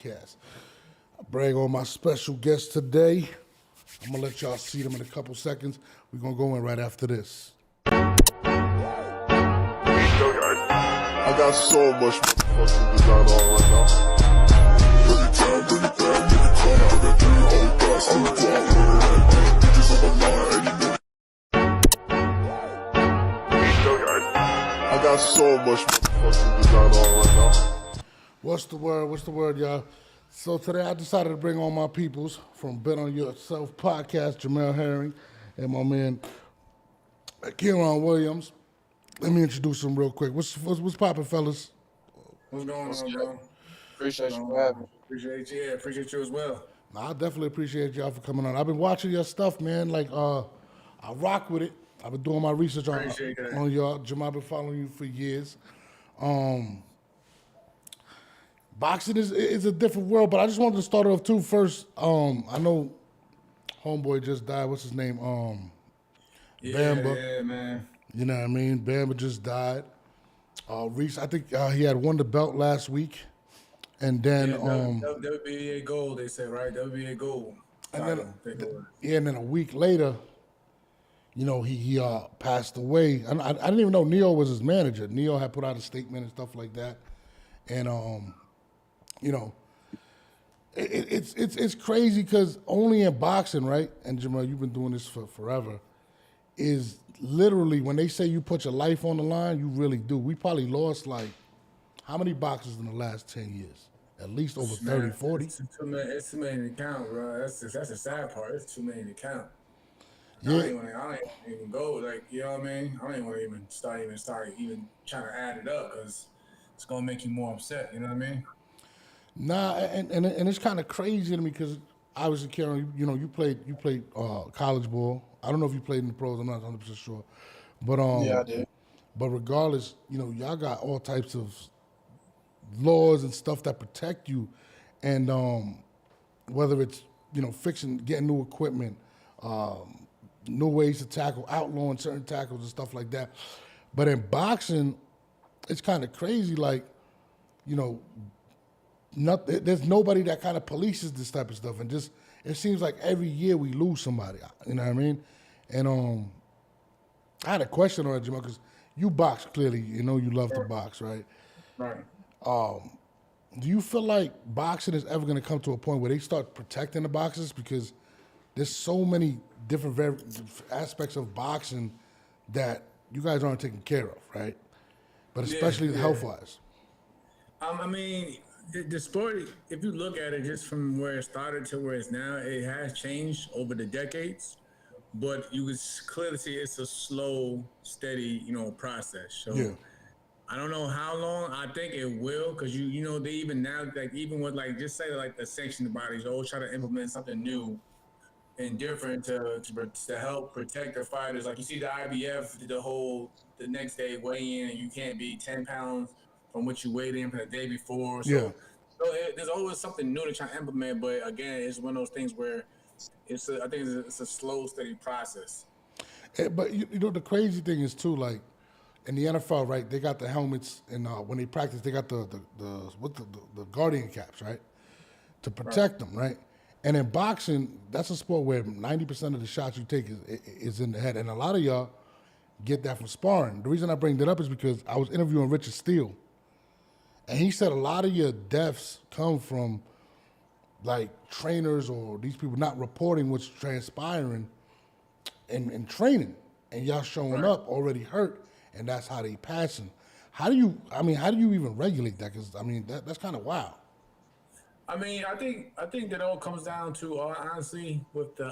Podcast. I bring on my special guest today. I'm gonna let y'all see them in a couple seconds. We're gonna go in right after this. I got so much fucking design on right now. Every time, bring it back, nigga, come out, got 3 whole thoughts, I'm a block, bitches on my line, and I got so much fucking design on right now. What's the word? What's the word, y'all? So today I decided to bring on my peoples from Bet on Yourself podcast, Jamel Herring, and my man Kieran Williams. Let me introduce them real quick. What's poppin', fellas? What's going on, bro? Appreciate you for having me. Appreciate you. Yeah, appreciate you as well. I definitely appreciate y'all for coming on. I've been watching your stuff, man. I rock with it. I've been doing my research on y'all. Jim, I've been following you for years. Boxing is a different world, but I just wanted to start off too first. I know homeboy just died. What's his name? Bamba. Yeah, man. You know what I mean? Bamba just died. Reese, I think he had won the belt last week. And then WBA gold, they say, right? WBA gold. And then a week later, you know, he passed away. I didn't even know Neo was his manager. Neo had put out a statement and stuff like that. And you know, it's crazy because only in boxing, right? And Jamal, you've been doing this for forever. Is literally when they say you put your life on the line, you really do. We probably lost like how many boxers in the last 10 years? At least over 30, 40. It's too many to count, bro. That's the sad part. It's too many to count. Yeah. I don't even go, like, you know what I mean? I don't even want to even start trying to add it up because it's going to make you more upset, you know what I mean? Nah, and it's kind of crazy to me because obviously, Karen, you know, you played college ball. I don't know if you played in the pros. I'm not 100% sure, but Yeah, I did. But regardless, you know, y'all got all types of laws and stuff that protect you, and whether it's getting new equipment, new ways to tackle, outlawing certain tackles and stuff like that. But in boxing, it's kind of crazy. Like, you know, there's nobody that kind of polices this type of stuff, and just it seems like every year we lose somebody. You know what I mean? And I had a question on it, Jamal, because you box clearly. You know, you love to box, right? Right. Do you feel like boxing is ever going to come to a point where they start protecting the boxers because there's so many different aspects of boxing that you guys aren't taking care of, right? But especially health-wise. I mean, the sport, if you look at it just from where it started to where it's now, it has changed over the decades. But you can clearly see it's a slow, steady, process. So I don't know how long. I think it will, because you know they even now, like, even with, like, just say like the sanctioned bodies always try to implement something new and different to help protect their fighters. Like, you see the IBF did the next day weigh in, and you can't be 10 pounds from what you weighed in for the day before. So there's always something new to try to implement. But again, it's one of those things where I think it's a slow, steady process. But you know the crazy thing is too, like in the NFL, right? They got the helmets, and when they practice, they got the guardian caps, right, to protect them, right? And in boxing, that's a sport where 90% of the shots you take is in the head, and a lot of y'all get that from sparring. The reason I bring that up is because I was interviewing Richard Steele, and he said a lot of your deaths come from like trainers or these people not reporting what's transpiring in training, and y'all showing up already hurt, and that's how they passing. How do you even regulate that? Because I mean that's kind of wild. I mean, I think that all comes down to honestly with the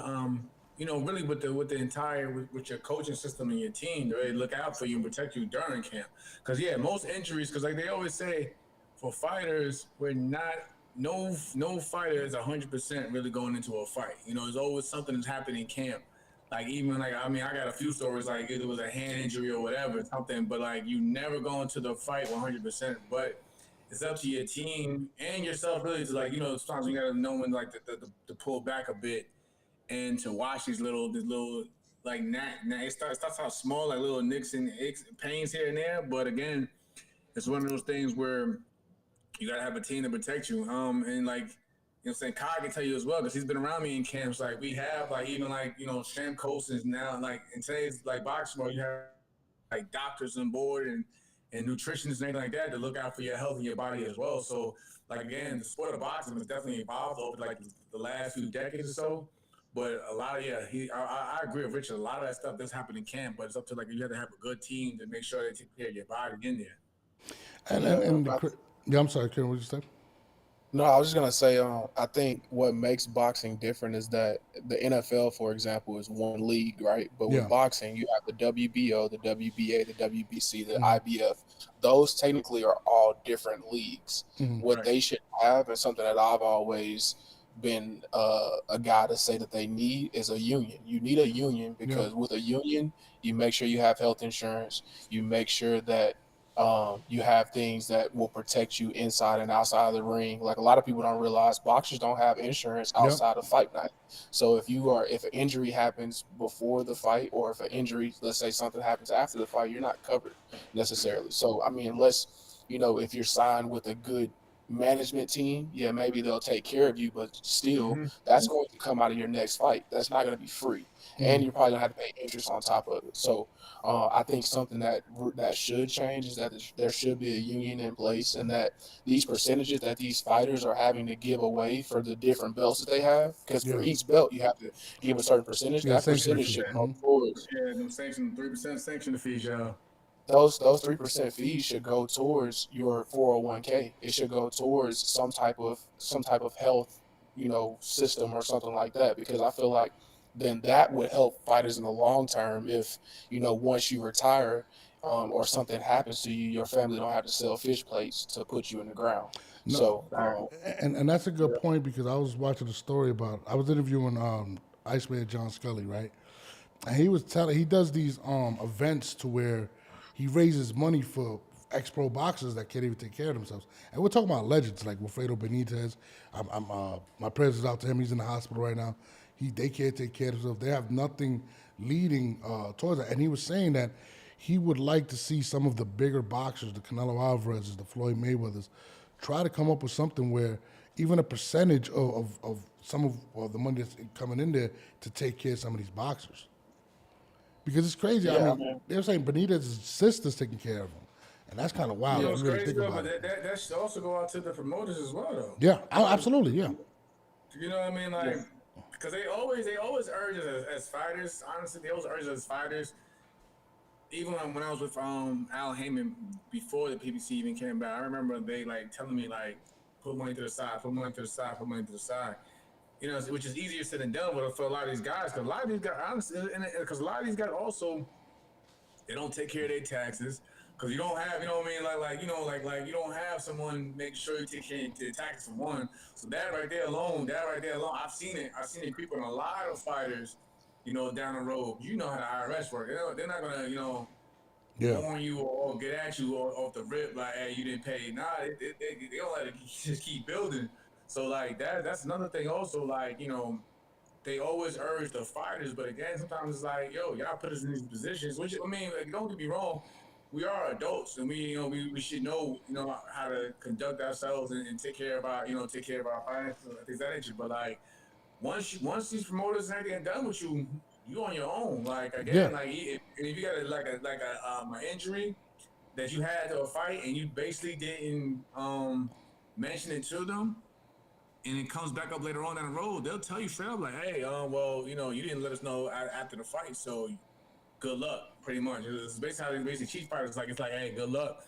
really with the entire with your coaching system and your team to really look out for you and protect you during camp. Because most injuries, because like they always say, for fighters, no fighter is 100% really going into a fight. There's always something that's happening in camp. Like, even like, I got a few stories, like it was a hand injury or whatever, something, but like you never go into the fight 100%. But it's up to your team and yourself really to, like, sometimes you gotta know when, like, to pull back a bit and to watch these little like it starts out small, like little nicks and pains here and there. But again, it's one of those things where you gotta have a team to protect you. And like, you know, saying Kai can tell you as well because he's been around me in camps. Like we have like even like Sham coaches now. Like in today's like boxing world, you have like doctors on board and nutritionists and anything like that to look out for your health and your body as well. So like again, the sport of boxing has definitely evolved over like the last few decades or so. But a lot of I agree with Richard. A lot of that stuff does happen in camp, but it's up to like you have to have a good team to make sure they take care of your body in there. Yeah, I'm sorry, Karen, what did you say? No, I was just gonna say, I think what makes boxing different is that the NFL, for example, is one league, right? But Yeah. with boxing, you have the WBO, the WBA, the WBC, the Mm-hmm. IBF. Those technically are all different leagues. Mm-hmm. What Right. they should have, and something that I've always been a guy to say that they need, is a union. You need a union because with a union, you make sure you have health insurance. You make sure that you have things that will protect you inside and outside of the ring. Like a lot of people don't realize boxers don't have insurance outside of fight night. So if an injury happens before the fight, or if an injury, let's say something happens after the fight, you're not covered necessarily. So I mean, unless if you're signed with a good management team, yeah, maybe they'll take care of you, but still, that's going to come out of your next fight. That's not going to be free, and you're probably gonna have to pay interest on top of it. So I think something that should change is that there should be a union in place, and that these percentages that these fighters are having to give away for the different belts that they have, because for each belt you have to give a certain percentage. Yeah, That sanction percentage fee. should go towards Yeah, no sanction, 3% sanction fees, y'all. those 3% fees should go towards your 401k. It should go towards some type of health, system or something like that. Because I feel like then that would help fighters in the long term. If once you retire, or something happens to you, your family don't have to sell fish plates to put you in the ground. So And that's a good point because I was watching a story I was interviewing Iceman John Scully, right? And he was telling he does these events to where he raises money for ex-pro boxers that can't even take care of themselves. And we're talking about legends like Wilfredo Benitez. My prayers is out to him. He's in the hospital right now. They can't take care of themselves. They have nothing leading towards that. And he was saying that he would like to see some of the bigger boxers, the Canelo Alvarez's, the Floyd Mayweathers, try to come up with something where even a percentage of some of the money that's coming in there to take care of some of these boxers. Because it's crazy. I mean, they were saying Benitez's sister's taking care of him. And that's kind of wild. It's if you really crazy think though, about but it. that should also go out to the promoters as well, though. Yeah, absolutely, yeah. You know what I mean? Like, because they always urge us as fighters. Honestly, they always urge us as fighters. Even when I was with Al Heyman before the PBC even came back, I remember they like telling me like, put money to the side, put money to the side, put money to the side. Which is easier said than done for a lot of these guys. Because a lot of these guys, honestly, because a lot of these guys also, they don't take care of their taxes. Because you don't have, you know what I mean, like you don't have someone make sure you take care of your taxes for one. So that right there alone, I've seen it creep on a lot of fighters, down the road. You know how the IRS work. They're not gonna, warn you or get at you off the rip like, hey, you didn't pay. Nah, they don't let it just keep building. So like that's another thing also, like, they always urge the fighters, but again, sometimes it's like, yo, y'all put us in these positions, which, I mean, like, don't get me wrong, we are adults and we should know, how to conduct ourselves and take care of our finances and things of that nature. But like once these promoters and everything done with you, you on your own. Like again, like if you got an injury that you had to a fight and you basically didn't mention it to them, and it comes back up later on down the road, they'll tell you straight up like, hey, well, you didn't let us know after the fight, so good luck, pretty much. It's basically how they basically cheat fighters. It's like, hey, good luck,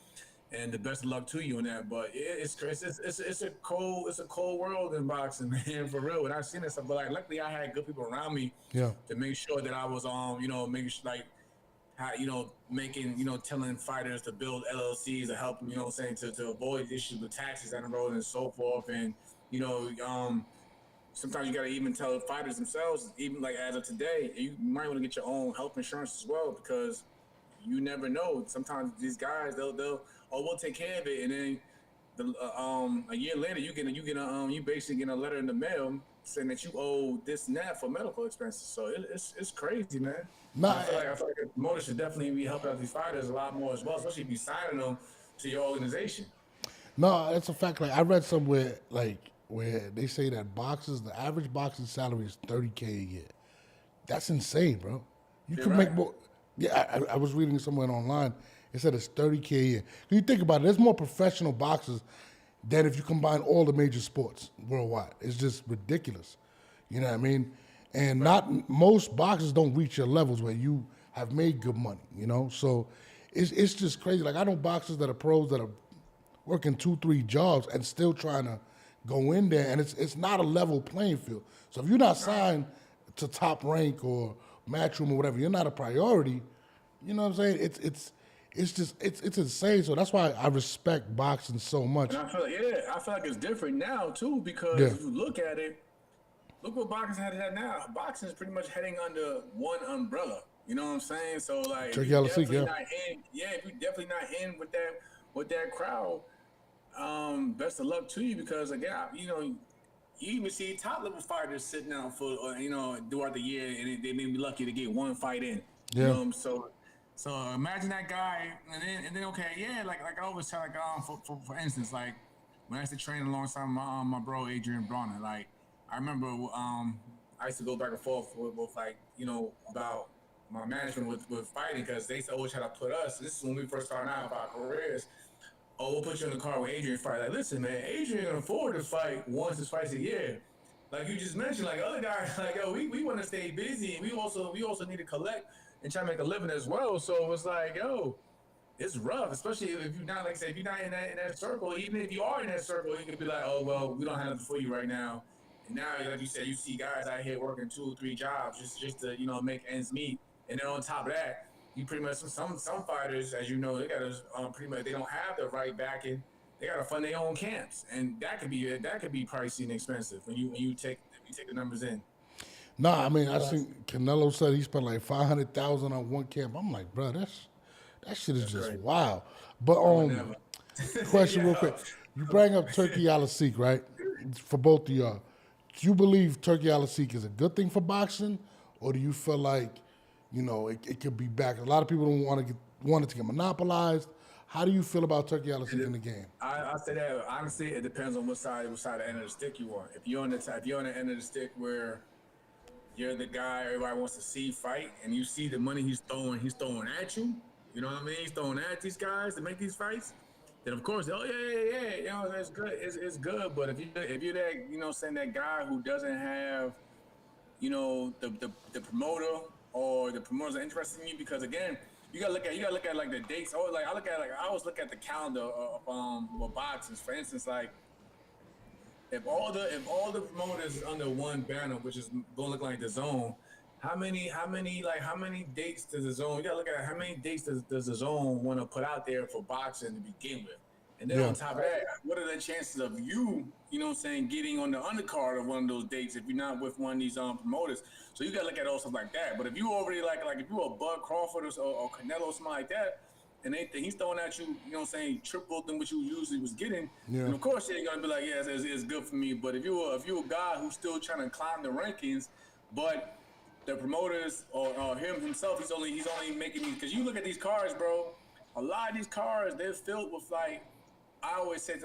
and the best of luck to you in that. But it's a cold world in boxing, man, for real. And I've seen this, but like, luckily I had good people around me to make sure that I was making sure, like, how, telling fighters to build LLCs to help them, to avoid issues with taxes down the road and so forth. And sometimes you gotta even tell fighters themselves, even like as of today, you might want to get your own health insurance as well, because you never know. Sometimes these guys we'll take care of it, and then a year later you basically get a letter in the mail saying that you owe this and that for medical expenses. So it's crazy, man. I feel like the promoter should definitely be helping out these fighters a lot more as well, especially if you signing them to your organization. No, it's a fact. Like I read somewhere, like where they say that the average boxing salary is $30K a year. That's insane, bro. You You're could make right. more. Yeah, I was reading somewhere online. It said it's $30K a year. You think about it. There's more professional boxers than if you combine all the major sports worldwide. It's just ridiculous. You know what I mean? And not most boxers don't reach your levels where you have made good money. You know, so it's just crazy. Like I know boxers that are pros that are working 2, 3 jobs and still trying to go in there, and it's not a level playing field. So if you're not signed to Top Rank or Matchroom or whatever, you're not a priority. You know what I'm saying? It's insane. So that's why I respect boxing so much. And I feel like it's different now too because Yeah. if you look at it, look what boxing had now. Boxing is pretty much heading under one umbrella. You know what I'm saying? So like, if Turkey you Ala Sikh, definitely yeah. not in, if you definitely not in with that crowd, best of luck to you because again, you even see top level fighters sitting out for throughout the year, and they may be lucky to get one fight in. You Yeah. know, so imagine that guy, and then okay, yeah, like I always tell like for instance, like when I used to train alongside my bro Adrian Bronner, like I remember I used to go back and forth with like about my management with fighting because they always try to put us. This is when we first started out our careers. Oh, we'll put you in the car with Adrian fight. Like, listen, man, Adrian can afford to fight once or twice a year. Like you just mentioned, like other guys, like we want to stay busy, and we also need to collect and try to make a living as well. So it's like, it's rough, especially if you're not, like I said, if you're not in that circle. Even if you are in that circle, you could be like, oh well, we don't have nothing for you right now. And now, like you said, you see guys out here working 2 or 3 jobs just to make ends meet. And then on top of that, you pretty much some fighters, as you know, they got to pretty much they don't have the right backing. They got to fund their own camps, and that could be pricey and expensive when you take the numbers in. Nah, I mean I seen Canelo said he spent like 500,000 on one camp. I'm like, bro, that shit is That's just crazy. wild. But I would never. question real quick. Yeah. You bring up Turkey Ala Sikh, right? For both of y'all. Do you believe Turkey Ala Sikh is a good thing for boxing, or do you feel like, it could be back? A lot of people don't want it to get monopolized. How do you feel about Turkey Ala Sikh in the game? I say that honestly, it depends on what side of the end of the stick you are. If you're on the end of the stick where you're the guy everybody wants to see fight, and you see the money he's throwing at you. You know what I mean? He's throwing at these guys to make these fights. Then of course, oh yeah, that's good. It's good. But if you're that, saying that guy who doesn't have, the promoter or the promoters are interested in you because again, you gotta look at like the dates. Or like I always look at the calendar of boxers. For instance, like if all the promoters is under one banner, which is gonna look like the zone, how many dates does the zone? You gotta look at how many dates does the zone want to put out there for boxing to begin with, and then Yeah. on top of that, what are the chances of you getting on the undercard of one of those dates if you're not with one of these promoters? So you gotta look at all stuff like that. But if you already like if you're a Bud Crawford or Canelo or something like that, and he's throwing at you, triple than what you usually was getting. Yeah. And of course, you're gonna be like, yeah, it's good for me. But if you're a guy who's still trying to climb the rankings, but the promoters or him himself, he's only making these because you look at these cards, bro. A lot of these cards they're filled with like I always say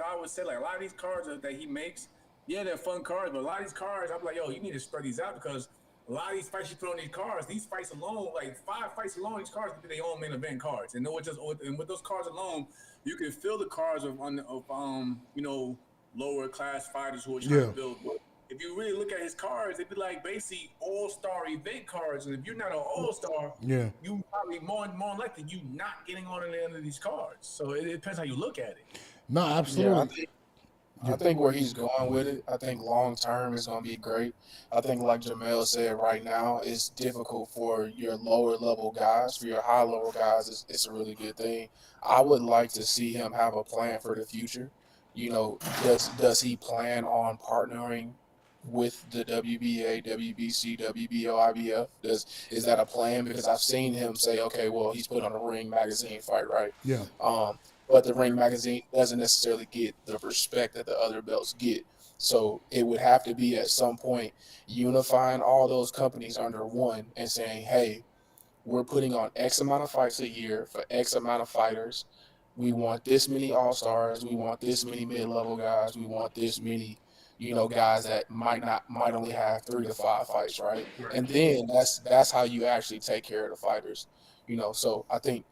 like a lot of these cards that he makes, yeah, they're fun cards, but a lot of these cards, I'm like, yo, you need to spread these out because a lot of these fights you put on these cards, these fights alone, like 5 fights alone, these cards could be their own main event cards, and with those cards alone, you can fill the cards of lower class fighters who are trying to build. If you really look at his cards, it'd be like basically all-star event cards. And if you're not an all-star, Yeah. you probably more likely you not getting on the end of these cards. So it depends how you look at it. No, Yeah, absolutely. I think where he's going with it, I think long term is going to be great. I think, like Jamel said, right now it's difficult for your lower level guys. For your high level guys, it's a really good thing. I would like to see him have a plan for the future. Does he plan on partnering with the WBA, WBC, WBO, IBF? Is that a plan? Because I've seen him say, okay, well, he's put on a Ring Magazine fight, right? Yeah. But the Ring Magazine doesn't necessarily get the respect that the other belts get. So it would have to be at some point unifying all those companies under one and saying, hey, we're putting on X amount of fights a year for X amount of fighters. we want this many all-stars, we want this many mid-level guys, we want this many, guys that might only have 3 to 5 fights, right? And then that's how you actually take care of the fighters. So I think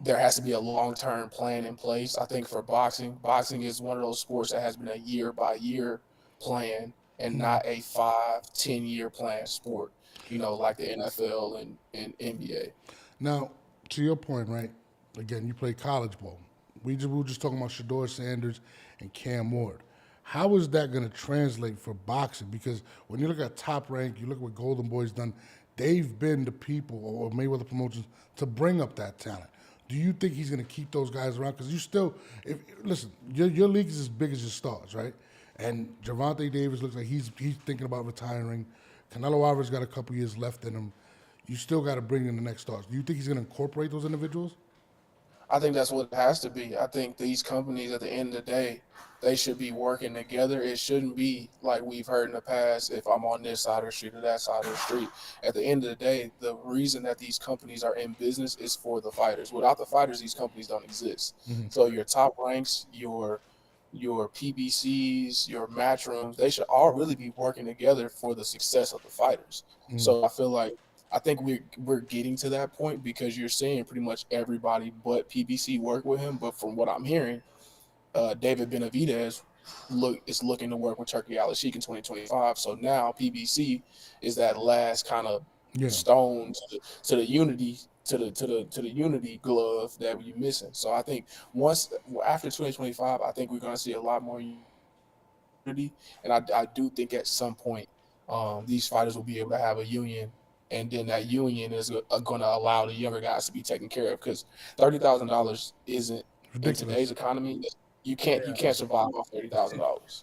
there has to be a long-term plan in place. I think for boxing is one of those sports that has been a year-by-year plan and not a 5, 10 year plan sport, like the NFL and NBA. Now, to your point, right? Again, you play college ball. We were just talking about Shador Sanders and Cam Ward. How is that going to translate for boxing? Because when you look at Top Rank, you look at what Golden Boy's done, they've been the people or Mayweather Promotions to bring up that talent. Do you think he's going to keep those guys around? Because listen, your league is as big as your stars, right? And Gervonta Davis looks like he's thinking about retiring. Canelo Alvarez got a couple years left in him. You still got to bring in the next stars. Do you think he's going to incorporate those individuals? I think that's what it has to be. I think these companies, at the end of the day, they should be working together. It shouldn't be like we've heard in the past, if I'm on this side of the street or that side of the street. At the end of the day, the reason that these companies are in business is for the fighters. Without the fighters, these companies don't exist. So your Top Ranks, your PBCs, your Matchrooms, they should all really be working together for the success of the fighters. So I think we're getting to that point because you're seeing pretty much everybody but PBC work with him. But from what I'm hearing, David Benavidez is looking to work with Turkey Al-Sheikh in 2025. So now PBC is that last kind of stone to the unity to the unity glove that we're missing. So I think after 2025, I think we're going to see a lot more unity, and I do think at some point these fighters will be able to have a union. And then that union is going to allow the younger guys to be taken care of, because $30,000 isn't ridiculous in today's economy. You can't survive off $30,000.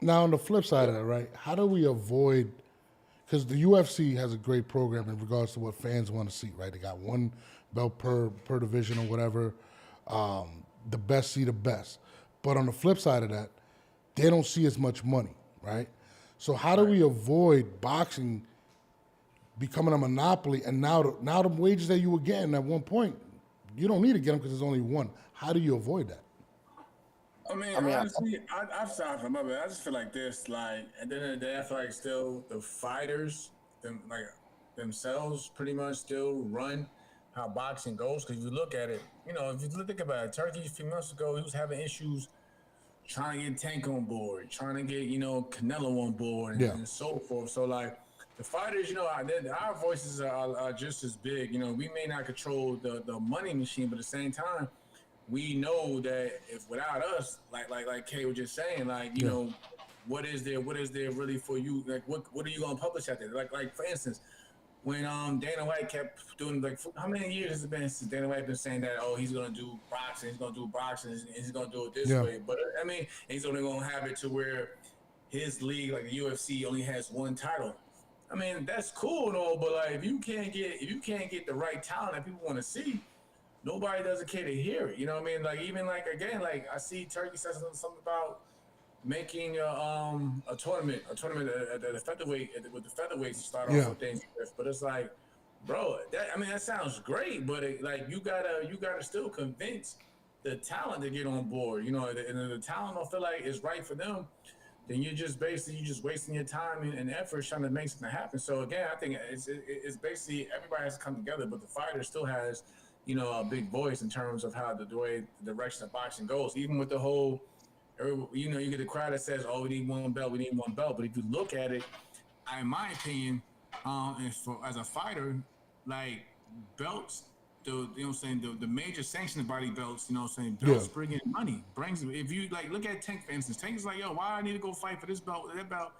Now, on the flip side of that, right? How do we avoid? Because the UFC has a great program in regards to what fans want to see, right? They got one belt per division or whatever. The best see the best. But on the flip side of that, they don't see as much money, right? So how do we avoid boxing becoming a monopoly, and now the wages that you were getting at one point, you don't need to get them because there's only one. How do you avoid that? I mean, honestly, I'm sorry for my bad. I just feel like this, like, at the end of the day, I feel like still the fighters, themselves pretty much still run how boxing goes. Because if you look at it, if you think about it, Turkey a few months ago, he was having issues trying to get Tank on board, trying to get, Canelo on board, and so forth. So, like, the fighters, our voices are just as big. We may not control the money machine, but at the same time, we know that if without us, like Kay was just saying, what is there really for you? Like, what are you gonna publish out there? Like for instance, when Dana White kept doing, like, how many years has it been since Dana White been saying that, he's gonna do boxing, and he's gonna do it this way. But I mean, he's only gonna have it to where his league, like the UFC, only has one title. I mean, that's cool and all, but like if you can't get the right talent that people want to see, nobody doesn't care to hear it. You know what I mean? Like, even like, again, like I see Turkey says something about making a tournament at the featherweight with the featherweights to start off with things. But it's like, bro, that sounds great, but you gotta still convince the talent to get on board. And the talent don't feel like it's right for them, then you're just wasting your time and effort trying to make something happen. So again, I think it's basically everybody has to come together, but the fighter still has, a big voice in terms of how the direction of boxing goes. Even with the whole, you get the crowd that says, "Oh, we need one belt." But if you look at it, in my opinion, as a fighter, like, belts, the major sanctioned body belts, belts bring in money. If you look at Tank, for instance, Tank is like, yo, why I need to go fight for this belt, that belt?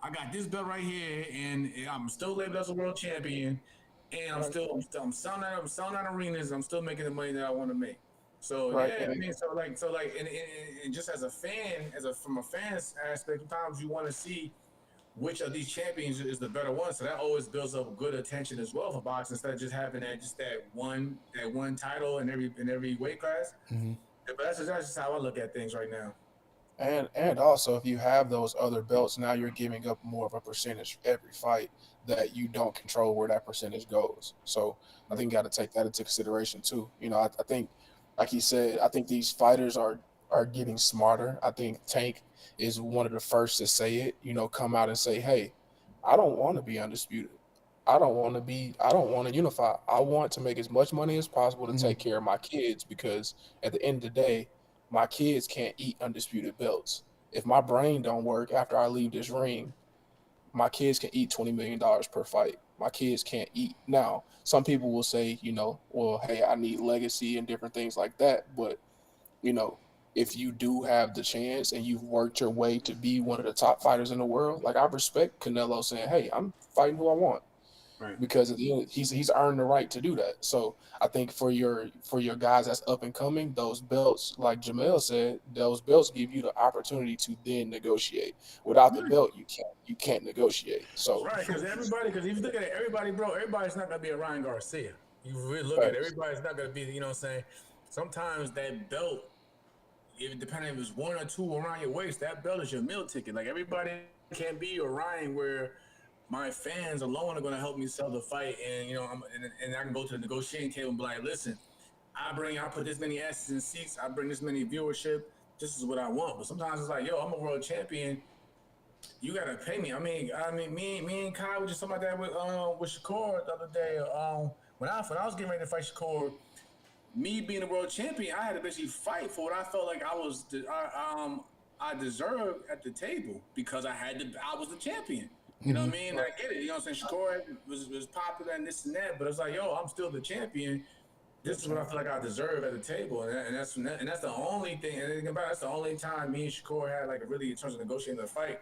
I got this belt right here, and I'm still labeled as a world champion, and I'm selling out arenas, I'm still making the money that I want to make. So and just as a fan, from a fan's aspect, sometimes you want to see which of these champions is the better one. So that always builds up good attention as well for boxing, instead of just having that one title in every weight class. But that's just how I look at things right now. And also, if you have those other belts, now you're giving up more of a percentage every fight that you don't control where that percentage goes. So I think you got to take that into consideration too. I think like he said, I think these fighters are getting smarter. I think Tank is one of the first to say it. Come out and say, "Hey, I don't want to be undisputed. I don't want to unify. I want to make as much money as possible to take care of my kids because at the end of the day, my kids can't eat undisputed belts. If my brain don't work after I leave this ring, my kids can eat $20 million per fight. My kids can't eat. Now, some people will say, well, hey, I need legacy and different things like that. But, you know, if you do have the chance and you've worked your way to be one of the top fighters in the world, like I respect Canelo saying, hey, I'm fighting who I want. Right. Because at the end, he's earned the right to do that. So I think for your guys that's up and coming, those belts, like Jamel said, those belts give you the opportunity to then negotiate. Without the belt, you can't negotiate. So Right, because if you look at it, everybody, bro, everybody's not gonna be a Ryan Garcia. You really look at it, Facts. everybody's not gonna be, you know what I'm saying? Sometimes that belt, even depending if it's one or two around your waist, that belt is your meal ticket. Like everybody can't be Orion where my fans alone are gonna help me sell the fight, and and I can go to the negotiating table and be like, listen, I put this many asses in seats, I bring this many viewership. This is what I want. But sometimes it's like, yo, I'm a world champion. You gotta pay me. Me and Kai were just talking about that with Shakur the other day. When I was getting ready to fight Shakur, me being a world champion, I had to basically fight for what I felt like I deserved at the table because I was the champion. You know what I mean? I get it. You know what I'm saying? Shakur was popular and this and that, but it's like, yo, I'm still the champion. This is what I feel like I deserve at the table, and that's the only thing. And think about it, that's the only time me and Shakur had like a really in terms of negotiating the fight,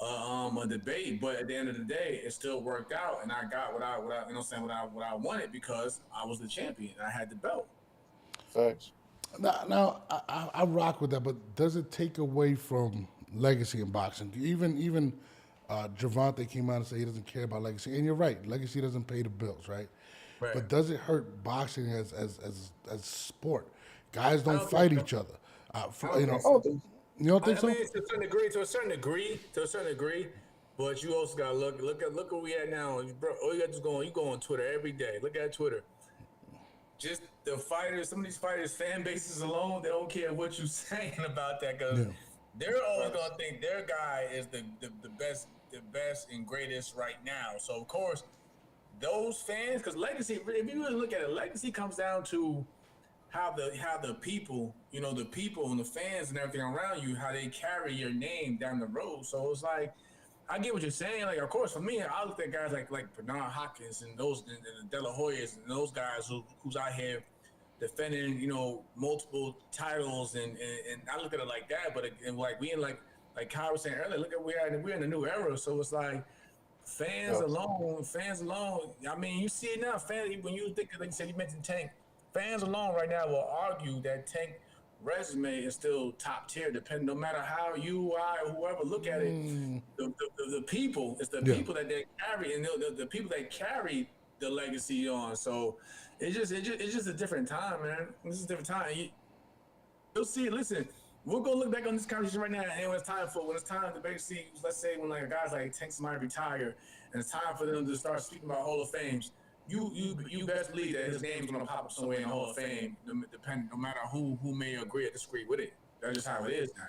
a debate. But at the end of the day, it still worked out, and I got what I you know what I'm saying what I wanted because I was the champion. And I had the belt. facts. Now I rock with that, but does it take away from legacy in boxing? Even Gervonta came out and said he doesn't care about legacy, and you're right. Legacy doesn't pay the bills, right? Right. But does it hurt boxing as sport? Guys don't don't fight think so. each other. Oh, You don't think so? I mean, to a certain degree, but you also gotta look at where we at now. Bro, all you got to you go on Twitter every day. Look at Twitter. Just the fighters, some of these fighters' fan bases alone, they don't care what you're saying about that because they're always gonna think their guy is the best and greatest right now. So of course, those fans, because legacy, if you really look at it, legacy comes down to how the people, the people and the fans and everything around you, how they carry your name down the road. So it's like, I get what you're saying. Like, of course, for me, I look at guys like Bernard Hopkins and those and the De La Hoyas and those guys who's out here defending, multiple titles, and I look at it like that. But like we in like Kyle was saying earlier, look at we're in a new era. So it's like fans alone. I mean, you see it now. Fans, when you think, like you said, you mentioned Tank. Fans alone right now will argue that Tank resume is still top tier, depending no matter how you, I, whoever look at it. The people, it's the people that they carry, and the people that carry the legacy on. So it's just a different time, man. This is a different time. You'll see. Listen, we'll go look back on this conversation right now, and when it's time to basically, let's say when like guys like Tank might retire, and it's time for them to start speaking about Hall of Fames. You best believe that his name's gonna pop up somewhere in the Hall of Fame, no matter who may agree or disagree with it. That's just how it is now.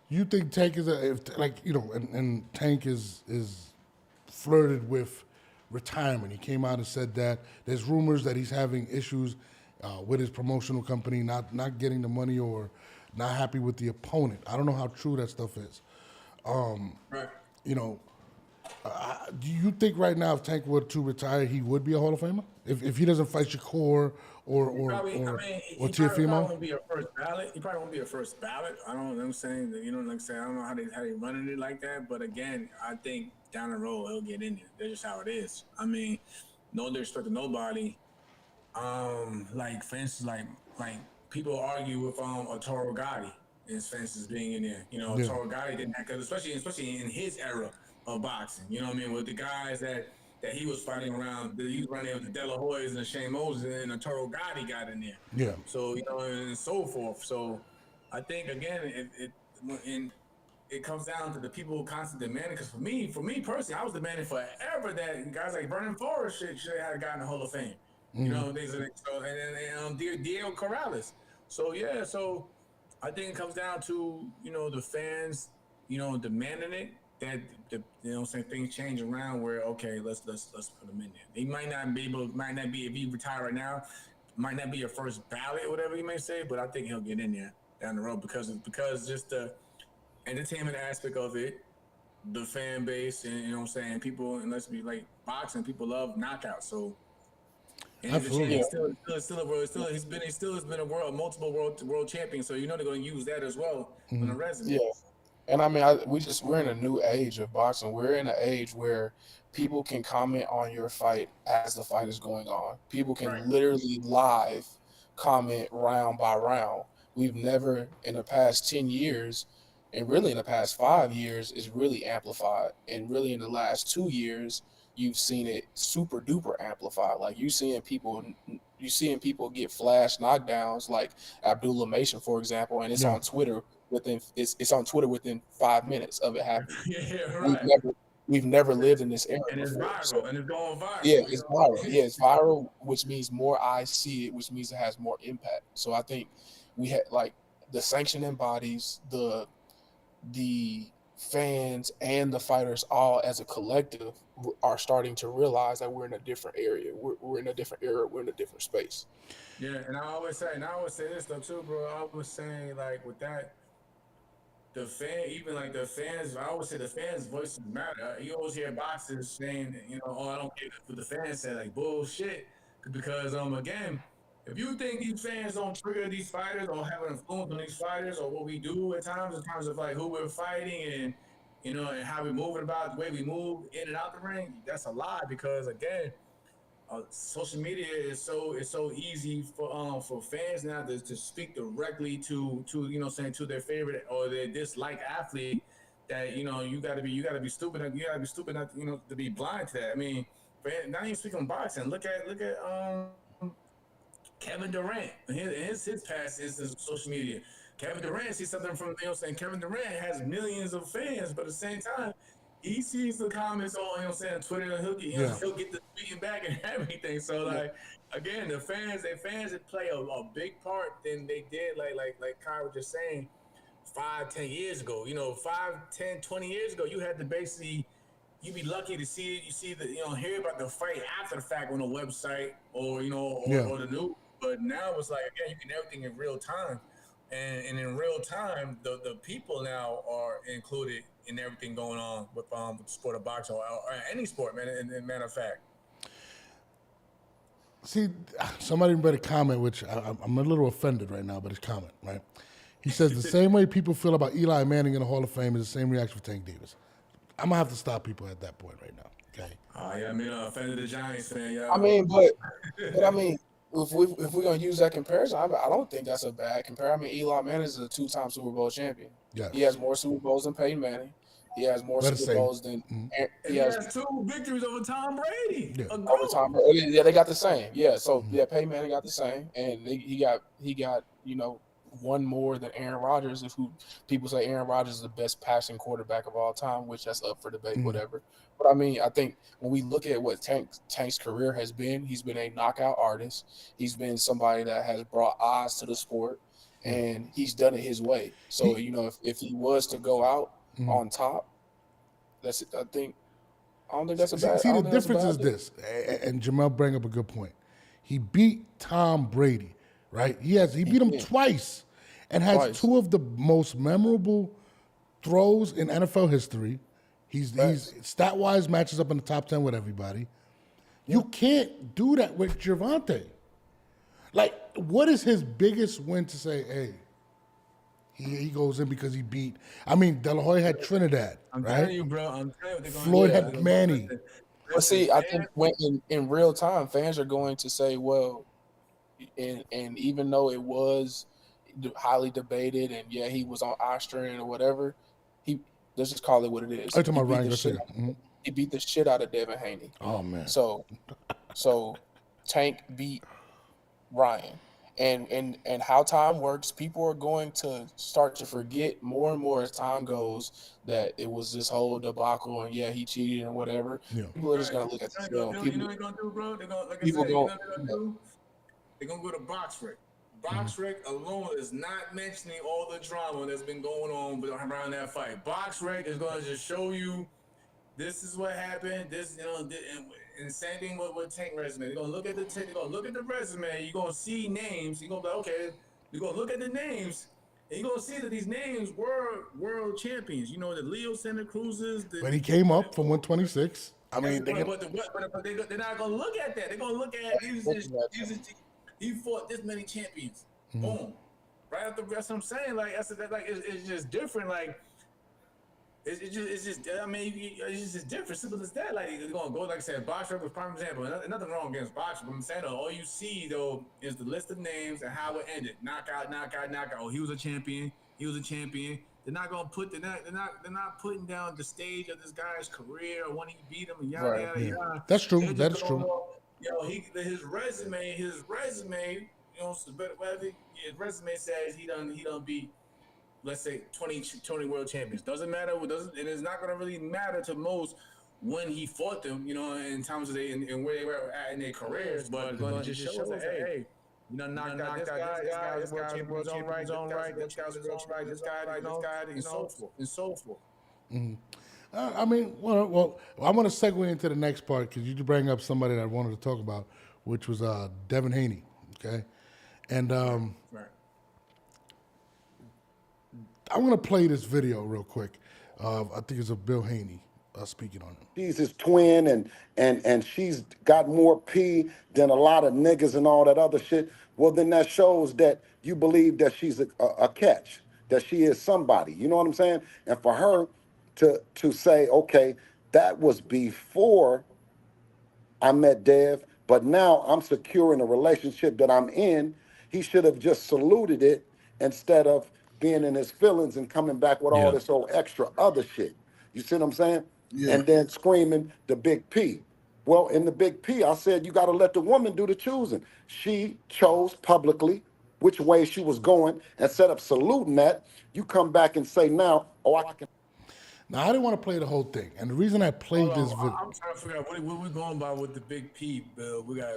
You think Tank is and Tank is flirted with retirement. He came out and said that there's rumors that he's having issues with his promotional company, not getting the money or not happy with the opponent. I don't know how true that stuff is. Right. Do you think right now if Tank were to retire, he would be a Hall of Famer? If he doesn't fight Shakur or He probably Teofimo? won't be a first ballot. He probably won't be a first ballot. I don't know what I'm saying. I don't know how they running it like that. But again, I think down the road he'll get in there. That's just how it is. I mean, no disrespect to nobody. Like for instance, like people argue with Arturo Gatti, his fences being in there. Arturo Gatti didn't have, especially in his era of boxing. You know what I mean? With the guys that he was fighting around, he was running with the De La Hoyas and the Shane Moses, and Arturo Gatti got in there. Yeah. So and so forth. So I think again, it comes down to the people constant demanding. Because for me personally, I was demanding forever that guys like Vernon Forrest should have gotten the Hall of Fame. Things like so, and Diego Corrales. So yeah, so I think it comes down to the fans, demanding it. That saying things change around where okay, let's put him in there. He might not be able, might not be if he retire right now, might not be your first ballot or whatever you may say, but I think he'll get in there down the road because just the entertainment aspect of it, the fan base, and people, and let's be like boxing, people love knockouts, so. And he's a Absolutely. champion. Still a world. He still has been a multiple world champion. So they're going to use that as well on the resume. Yeah. And I mean, we're in a new age of boxing. We're in an age where people can comment on your fight as the fight is going on. People can Right. literally live comment round by round. We've never in the past 10 years, and really in the past 5 years, is really amplified. And really in the last 2 years, you've seen it super duper amplified. Like you seeing people get flash knockdowns, like Abdullah Mason, for example, and it's on Twitter it's on Twitter within 5 minutes of it happening. Yeah, right. We've never lived in this era And it's before. viral, So, and it's going viral. yeah, it's viral. Yeah, it's viral, which means more eyes see it, which means it has more impact. So I think we had like the sanctioning bodies, the fans, and the fighters all as a collective are starting to realize that we're in a different area. We're in a different era. We're in a different space. Yeah, and I always say this though too, bro. I always say like with that, the fan, even like the fans, I always say the fans' voices matter. You always hear boxers saying, oh, I don't get it. But the fans say like bullshit because again, if you think these fans don't trigger these fighters or have an influence on these fighters or what we do at times in terms of like who we're fighting and and how we're moving about the way we move in and out the ring, that's a lie because again, social media is so easy for fans now to speak directly to to their favorite or their dislike athlete that you got to be stupid not to be blind to that. I mean, not even speaking boxing. Look at Kevin Durant. His past is social media. Kevin Durant sees something from Kevin Durant has millions of fans, but at the same time, he sees the comments on Twitter, and he'll get the tweeting back and everything. So like again, the fans that play a big part than they did like Kai was just saying 5-10 years ago. 5, 10, 20 years ago, you had to basically you'd be lucky to see it. You see hear about the fight after the fact on a website or or the news. But now it's like again, you can everything in real time. And in real time, the people now are included in everything going on with the sport of boxing or any sport, man. In matter of fact, See, somebody made a comment, which I'm a little offended right now, but it's comment, right? He says the same way people feel about Eli Manning in the Hall of Fame is the same reaction for Tank Davis. I'm gonna have to stop people at that point right now. Okay. Oh yeah, I mean, offended the Giants fan, yeah. I mean, but I mean, if we're gonna use that comparison, I don't think that's a bad comparison. I mean, Eli Manning is a 2-time Super Bowl champion. Yes. He has more Super Bowls than Peyton Manning. He has more Super Bowls than he has 2 victories over Tom Brady. Yeah. Over Tom Brady. Yeah, they got the same. Yeah, so Peyton Manning got the same, and he got one more than Aaron Rodgers. People say Aaron Rodgers is the best passing quarterback of all time, which that's up for debate, whatever. But I mean, I think when we look at what Tank's career has been, he's been a knockout artist. He's been somebody that has brought eyes to the sport, and he's done it his way. So if he was to go out on top, I don't think that's a bad. See, the difference is this, and Jamel bring up a good point. He beat Tom Brady, right? He beat him twice, and has 2 of the most memorable throws in NFL history. He's stat-wise matches up in the top 10 with everybody. You can't do that with Gervonta. Like, what is his biggest win to say, hey, he goes in because he beat? I mean, De La Hoya had Trinidad, I'm right? telling you, bro. I'm telling you, Floyd had Manny. But see, I think when in real time, fans are going to say, well, and even though it was highly debated, and yeah, he was on Austrian or whatever, let's just call it what it is. I'm talking about Ryan Garcia. He beat the shit out of Devin Haney. Oh man. So Tank beat Ryan. And how time works, people are going to start to forget more and more as time goes that it was this whole debacle and yeah, he cheated and whatever. Yeah. People are just gonna look at the film. You know what they're gonna do, bro? They're gonna, like I People said, go- you know what they're gonna do? They're gonna go to box rec. BoxRec alone is not mentioning all the drama that's been going on around that fight. BoxRec is going to just show you this is what happened. This, and same thing with Tank resume. They're gonna look at the resume. You're gonna see names. You're gonna be like, okay. You're gonna look at the names, and you're gonna see that these names were world champions. You know, the Leo Santa Cruzes. When he came up from 126. I mean, They're not gonna look at that. They're gonna look at he fought this many champions. Boom. Right after that's what I'm saying. Like it's just different. Like. It's just. I mean, it's just different. Simple as that. Like it's gonna go. Like I said, BoxRec was prime example. Nothing wrong against BoxRec. But I'm saying though, all you see though is the list of names and how it ended. Knockout. Oh, he was a champion. They're not gonna put. They're not putting down the stage of this guy's career or when he beat him and yada yada yada. That's true. That is true. His resume. You know, whatever his resume says, he done beat. Let's say 20 world champions. Doesn't matter. And it's not going to really matter to most when he fought them, you know, in terms of and where they were at in their careers. But it just shows that, hey, you know, knocked out this guy was world champion, his own right, this guy's his own right, this guy, and so forth. I mean, well, I'm going to segue into the next part because you bring up somebody that I wanted to talk about, which was Devin Haney, okay? And Right. I'm going to play this video real quick. I think it's of Bill Haney speaking on it. She's his twin, and she's got more P than a lot of niggas and all that other shit. Well, then that shows that you believe that she's a catch, that she is somebody. You know what I'm saying? And for her to say, okay, that was before I met Dev, but now I'm secure in a relationship that I'm in. He should have just saluted it instead of being in his feelings and coming back with all this old extra other shit. You see what I'm saying? Yeah. And then screaming the big P. Well, in the big P, I said, you got to let the woman do the choosing. She chose publicly which way she was going. Instead of saluting that, you come back and say now, oh, I can. Now, I didn't want to play the whole thing. And the reason I played this video. I'm trying to figure out what we're going by with the big P, Bill. We got.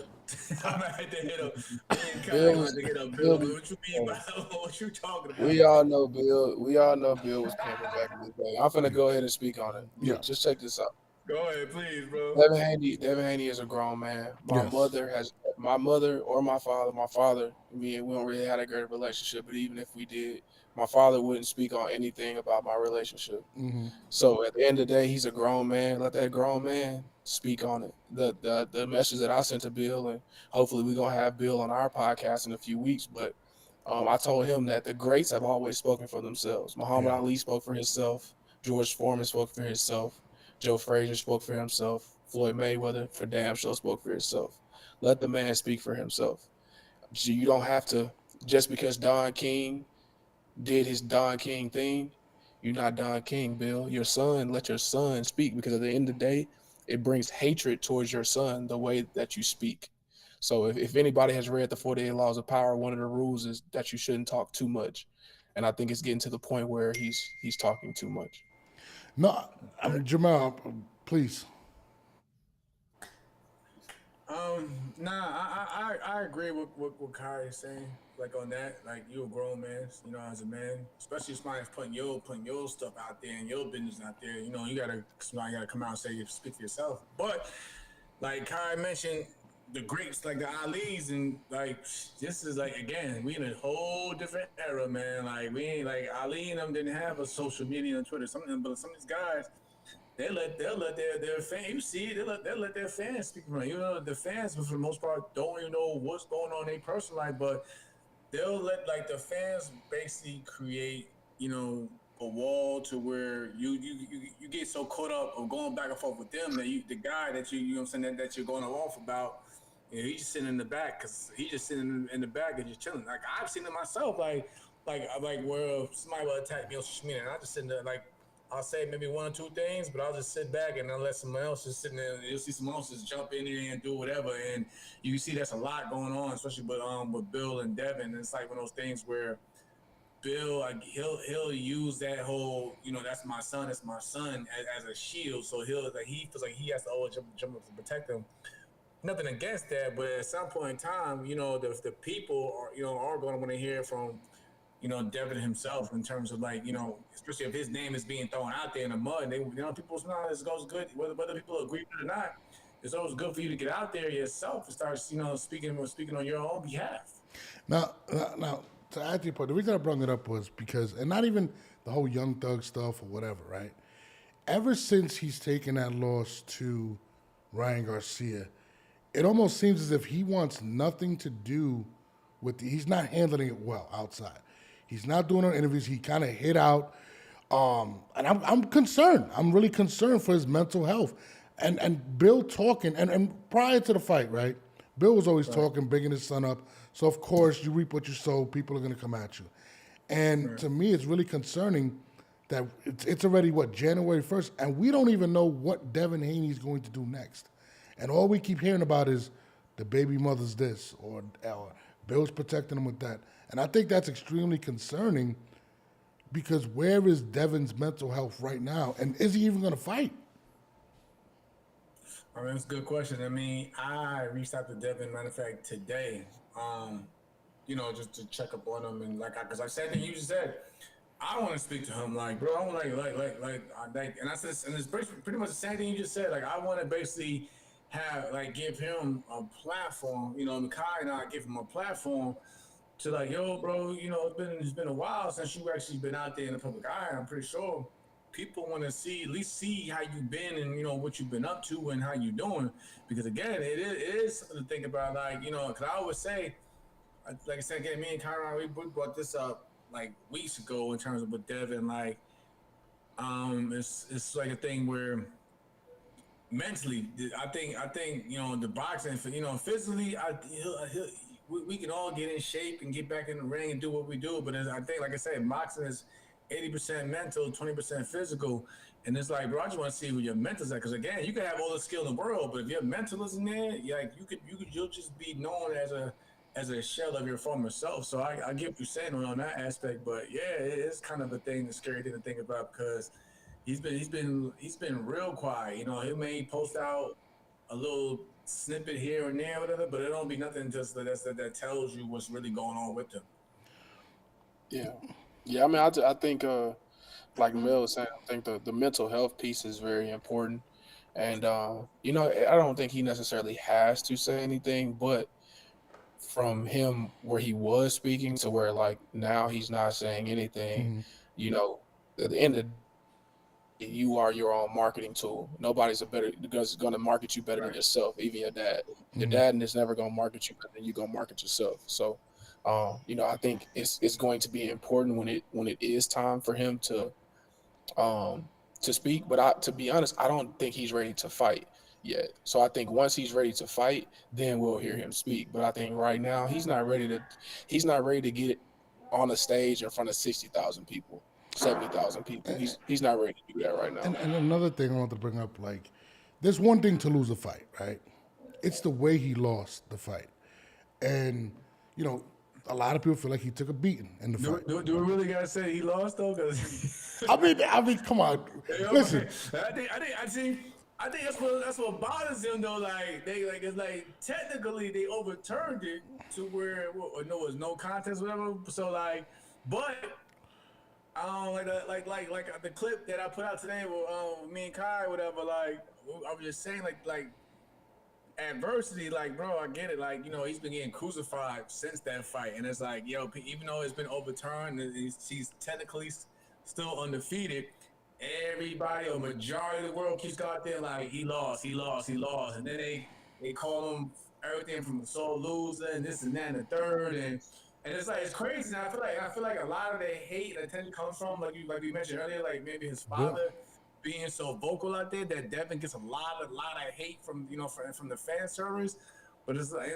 I'm going to have to hit up. Bill. What you mean by what you talking about? We all know Bill was camping back in the day. I'm finna go ahead and speak on it. Yeah. Just check this out. Go ahead, please, bro. Devin Haney is a grown man. My mother or my father, we don't really have a great relationship, but even if we did, my father wouldn't speak on anything about my relationship. Mm-hmm. So at the end of the day, he's a grown man. Let that grown man speak on it. The message that I sent to Bill, and hopefully we're going to have Bill on our podcast in a few weeks, but I told him that the greats have always spoken for themselves. Muhammad Ali spoke for himself. George Foreman spoke for himself. Joe Frazier spoke for himself. Floyd Mayweather, for damn sure, spoke for himself. Let the man speak for himself. You don't have to, just because Don King did his Don King thing, you're not Don King, Bill. Let your son speak, because at the end of the day, it brings hatred towards your son the way that you speak. So if anybody has read the 48 Laws of Power, one of the rules is that you shouldn't talk too much. And I think it's getting to the point where he's talking too much. No, I mean, Jamal, please. I agree with what Kai is saying. Like on that, like you're a grown man, you know, as a man, especially if somebody's putting your stuff out there and your business out there. You know, somebody gotta come out and say, speak for yourself. But like Kai mentioned, the greats like the Ali's, and like this is like, again, we in a whole different era, man. Like we ain't like Ali and them didn't have a social media on Twitter. Some of these guys, they'll let their fans, you see, they'll let their fans speak for them. You know, the fans for the most part don't even know what's going on in their personal life, but they'll let like the fans basically create, you know, a wall to where you get so caught up of going back and forth with them that the guy that you know what I'm saying, that you're going off about, you know, he's just sitting in the back because he's just sitting in the back and just chilling. Like I've seen it myself, like where somebody will attack me on social media, and I just sit there, like I'll say maybe one or two things, but I'll just sit back and I'll let someone else just sitting there. You'll see someone else just jump in there and do whatever, and you can see that's a lot going on, especially with Bill and Devin. And it's like one of those things where Bill, like, he'll use that whole, you know, that's my son as a shield. So he feels like he has to always jump up to protect him. nothing against that, but at some point in time, the people are going to want to hear from, Devin himself in terms of like, especially if his name is being thrown out there in the mud. People's not as goes good whether people agree with it or not. It's always good for you to get out there yourself and start, speaking on your own behalf. Now, to add to your point, the reason I brought it up was because, and not even the whole Young Thug stuff or whatever, right? Ever since he's taken that loss to Ryan Garcia, it almost seems as if he wants nothing to do with he's not handling it well outside. He's not doing no interviews. He kind of hit out. And I'm concerned. I'm really concerned for his mental health. And Bill talking, and prior to the fight, right? Bill was always talking, bigging his son up. So, of course, you reap what you sow. People are going to come at you. And to me, it's really concerning that it's already, January 1st, and we don't even know what Devin Haney is going to do next. And all we keep hearing about is the baby mother's this, or Bill's protecting him with that. And I think that's extremely concerning because where is Devin's mental health right now? And is he even going to fight? I mean, that's a good question. I mean, I reached out to Devin, matter of fact, today, just to check up on him. And because I said that you just said, I want to speak to him, like, bro, I want and I said, and it's pretty much the same thing you just said. Like, I want to basically give him a platform, Makai and I give him a platform to like, yo, bro, it's been a while since you actually been out there in the public eye. I'm pretty sure people want to at least see how you've been and, what you've been up to and how you doing. Because again, it is something to think about, like, because I always say, like I said, again, me and Kyron, we brought this up like weeks ago in terms of with Devin, like, it's like a thing where mentally, I think, the boxing, physically, we can all get in shape and get back in the ring and do what we do. But I think, like I said, boxing is 80% mental, 20% physical. And it's like, bro, I just want to see where your mental's at. Because again, you can have all the skill in the world, but if your mental isn't there, you'll just be known as a shell of your former self. So I get what you're saying on that aspect. But yeah, it's kind of the scary thing to think about because he's been real quiet. He may post out a little snippet here and there, whatever, but it don't be nothing just that tells you what's really going on with him. Yeah. I mean, I think, like Mel was saying, I think the mental health piece is very important. And, I don't think he necessarily has to say anything, but from him where he was speaking to where like now he's not saying anything, at the end of the day, you are your own marketing tool. Nobody's going to market you better than yourself, even your dad. Your dad is never going to market you better than you're going to market yourself. So, I think it's going to be important when it is time for him to speak. But to be honest, I don't think he's ready to fight yet. So I think once he's ready to fight, then we'll hear him speak. But I think right now he's not ready to get on a stage in front of 60,000 people. 70,000 people. He's not ready to do that right now. And another thing I want to bring up, like, there's one thing to lose a fight, right? It's the way he lost the fight. And, a lot of people feel like he took a beating in the fight. Do we really gotta say he lost though? Because I mean, come on. Listen. I think that's what bothers him though. Like it's like technically they overturned it to where there was no contest, whatever. So like, but like the clip that I put out today with me and Kai, whatever. Like I was just saying, like adversity, like bro, I get it. Like he's been getting crucified since that fight, and it's like even though it's been overturned, and he's technically still undefeated. Everybody, or majority of the world keeps out there like he lost, and then they call him everything from a sore loser and this and that and the third, and it's like it's crazy. And I feel like a lot of the hate and attention comes from like you mentioned earlier, like maybe his father being so vocal out there that Devin gets a lot of hate from from the fan service. But it's like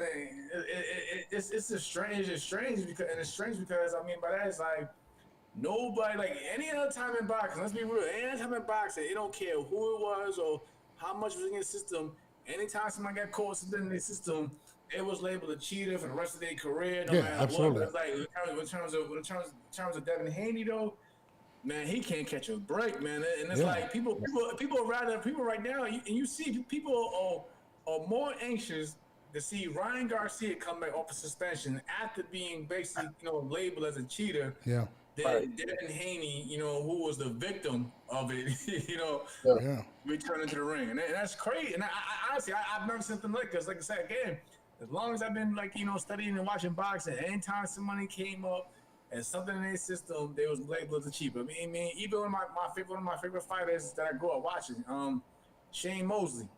it's strange because I mean by that it's like. Nobody, like any other time in boxing, let's be real, any other time in boxing, it don't care who it was or how much was in the system. Anytime somebody got caught in the system, it was labeled a cheater for the rest of their career, no matter absolutely. what. It's like in terms of Devin Haney though, man, he can't catch a break, man. And it's like people right now, and you see people are more anxious to see Ryan Garcia come back off a suspension after being basically, labeled as a cheater Yeah. Right. than Devin Haney, who was the victim of it, Yeah. Yeah. returning to the ring. And that's crazy. And I honestly, I've never seen something like this. Like I said, again, as long as I've been studying and watching boxing, anytime somebody came up and something in their system, they was labeled as a cheaper. I mean, even one of my favorite fighters that I grew up watching, Shane Mosley.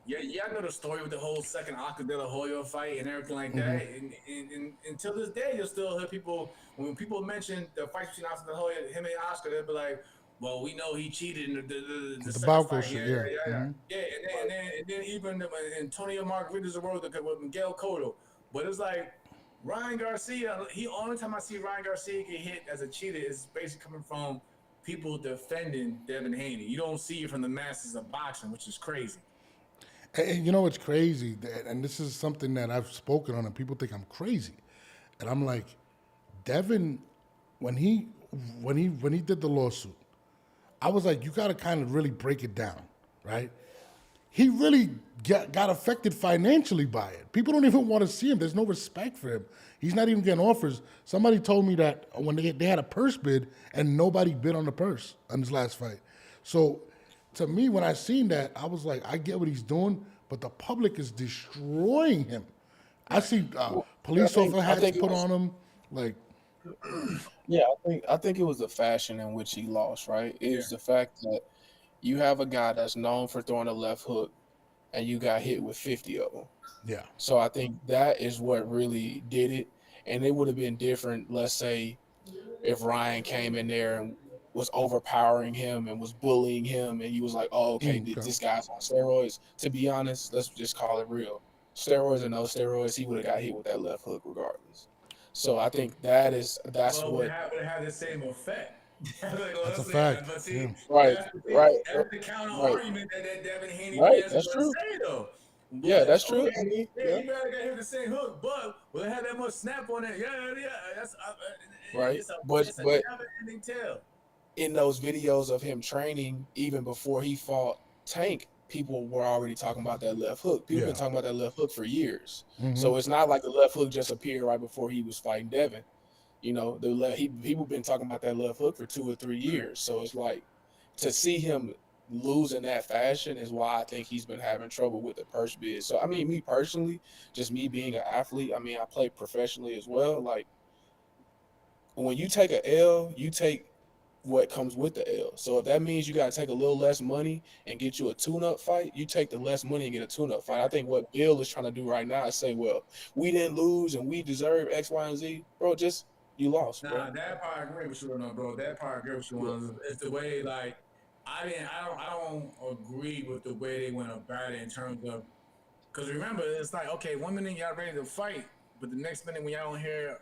Yeah, I know the story with the whole second Oscar De La Hoya fight and everything like that. And until this day, you'll still hear people, when people mention the fight between Oscar De La Hoya, him and Oscar, they'll be like, well, we know he cheated in the second Balco fight. shit, Yeah, yeah. yeah, yeah. Yeah, and then even Antonio Margaritas world with Miguel Cotto. But it's like Ryan Garcia, only time I see Ryan Garcia get hit as a cheater is basically coming from people defending Devin Haney. You don't see it from the masses of boxing, which is crazy. And you know what's crazy? And this is something that I've spoken on, and people think I'm crazy. And I'm like, Devin, when he did the lawsuit, I was like, you got to kind of really break it down, right? He really got affected financially by it. People don't even want to see him. There's no respect for him. He's not even getting offers. Somebody told me that when they had a purse bid and nobody bid on the purse on his last fight. So to me, when I seen that, I was like, I get what he's doing, but the public is destroying him. I see police officer hats put on him. Like, Yeah, I think it was the fashion in which he lost, right? It was the fact that you have a guy that's known for throwing a left hook and you got hit with 50 of them. yeah. So I think that is what really did it. And it would have been different, let's say, if Ryan came in there and was overpowering him and was bullying him and he was like, oh, okay, this guy's on steroids. To be honest, let's just call it real. Steroids or no steroids, he would have got hit with that left hook regardless. So I think that's Well, what it had the same effect. That's a fact. But see, Yeah. right. that's the counter argument that Devin Haney fans That's are true. going to say, though. Yeah, that's true. Okay, yeah, you better get hit the same hook, but will it have that much snap on it? Yeah, that's Right. It's a But never-ending tale. in those videos of him training, even before he fought Tank, people were already talking about that left hook. People been talking about that left hook for years. So it's not like the left hook just appeared right before he was fighting Devin. You know, people been talking about that left hook for 2 or 3 years. So it's like to see him lose in that fashion is why I think he's been having trouble with the purse bid. So I mean, me personally, just me being an athlete, I mean, I play professionally as well. Like when you take a L, you take what comes with the L. So if that means you got to take a little less money and get you a tune-up fight, you take the less money and get a tune-up fight. I think what Bill is trying to do right now is say, well, we didn't lose and we deserve X, Y, and Z. Bro, just you lost, bro. Nah, that part I agree with you on, bro. That part I agree with you on. It's the way, like, I don't agree with the way they went about it in terms of, because remember, it's like, okay, 1 minute y'all ready to fight, but the next minute when y'all don't hear,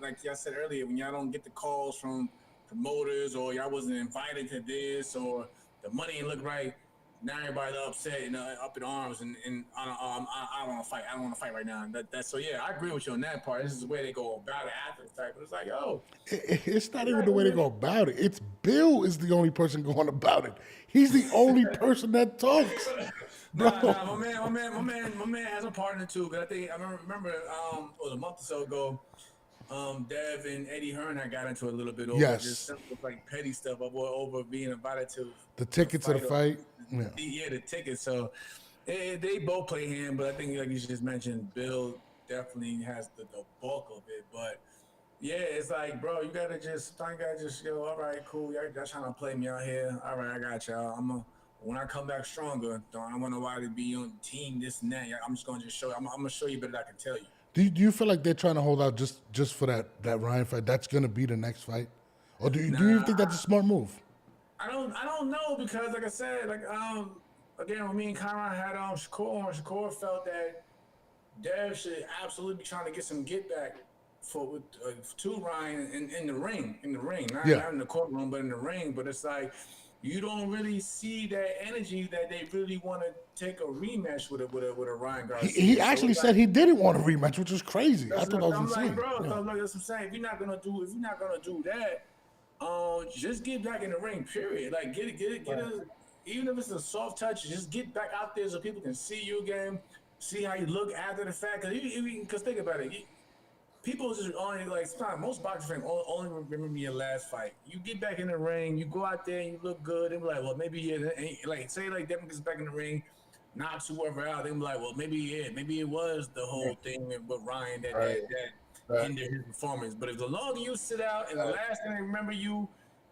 like y'all said earlier, when y'all don't get the calls from promoters or y'all wasn't invited to this or the money didn't look right, now everybody's upset and up in arms and I don't want to fight. I don't want to fight right now. That's so yeah, I agree with you on that part. This is the way they go about it after the fact. But it's like, yo, It's not even the way they go about it. It's Bill is the only person going about it. He's the only person that talks. Nah, my man has a partner too. But I remember it was a month or so ago. Dev and Eddie Hearn had got into a little bit over just simple, like petty stuff over being invited to the tickets to the fight. Yeah, the tickets. So they both play hand, but I think like you just mentioned, Bill definitely has the bulk of it. But yeah, it's like, bro, you gotta just go, all right, cool. Y'all trying to play me out here. All right, I got y'all. When I come back stronger, I don't want nobody to be on team this and that. I'm just gonna show you. I'm gonna show you better than I can tell you. Do you feel like they're trying to hold out just for that Ryan fight? That's gonna be the next fight, or do you think that's a smart move? I don't know because like I said, again when me and Conrad had Shakur on, Shakur felt that Dev should absolutely be trying to get some get back to Ryan in the ring, not in the courtroom, but in the ring. But it's like you don't really see that energy that they really want to take a rematch with a Ryan Garcia. He actually said he didn't want a rematch, which was crazy. I thought that was insane. Like, bro, that's what I'm saying. If you're not gonna do that, just get back in the ring. Period. Like get even if it's a soft touch, just get back out there so people can see you again, see how you look after the fact. Because think about it, people just only like sometimes most boxing fans only remember your last fight. You get back in the ring, you go out there and you look good. They be like, well, maybe like say like Devin gets back in the ring, knocks whoever out. They be like, well, maybe it was the whole thing with Ryan that hindered his performance. But if the longer you sit out and the last thing they remember you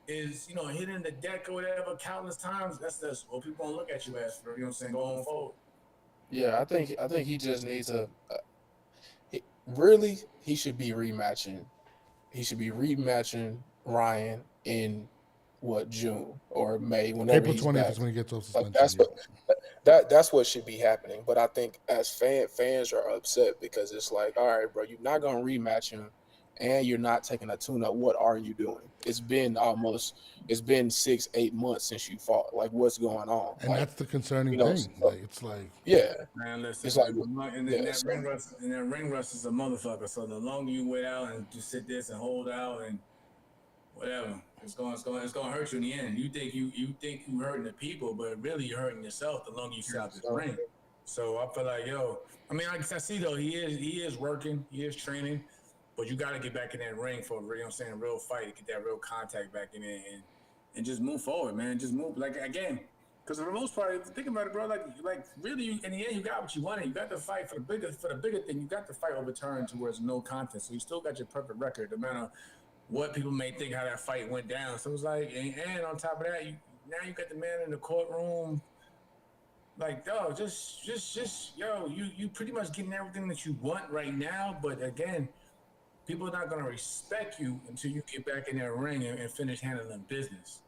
is hitting the deck or whatever countless times, that's what people gonna look at you as for. You know what I'm saying? Going forward. Yeah, I think he just needs a. Really, he should be rematching. He should be rematching Ryan in June or May, whenever April he's 20th back. is when he gets off Like suspension. that's what should be happening. But I think as fans are upset because it's like, all right, bro, you're not gonna rematch him, and you're not taking a tune-up. What are you doing? It's been 6-8 months since you fought. Like, what's going on? And Like, that's the concerning so, thing. Like, it's like, yeah, Man, listen, it's like, and that ring rust is a motherfucker. So the longer you wait out and just sit this and hold out and whatever, it's gonna hurt you in the end. You think you hurting the people, but really you're hurting yourself the longer you sit out this ring. So I feel like, I mean, I see though, he is working, he is training, but you got to get back in that ring for a real fight, get that real contact back in there and just move forward, man. Just move like again. Because for the most part, think about it, bro. Like really, in the end, you got what you wanted. You got the fight for the bigger thing. You got the fight overturned to where it's no contest. So you still got your perfect record, no matter what people may think how that fight went down. So it's like, and on top of that, now you got the man in the courtroom. Like, dog, you pretty much getting everything that you want right now. But again, people are not gonna respect you until you get back in that ring and finish handling business.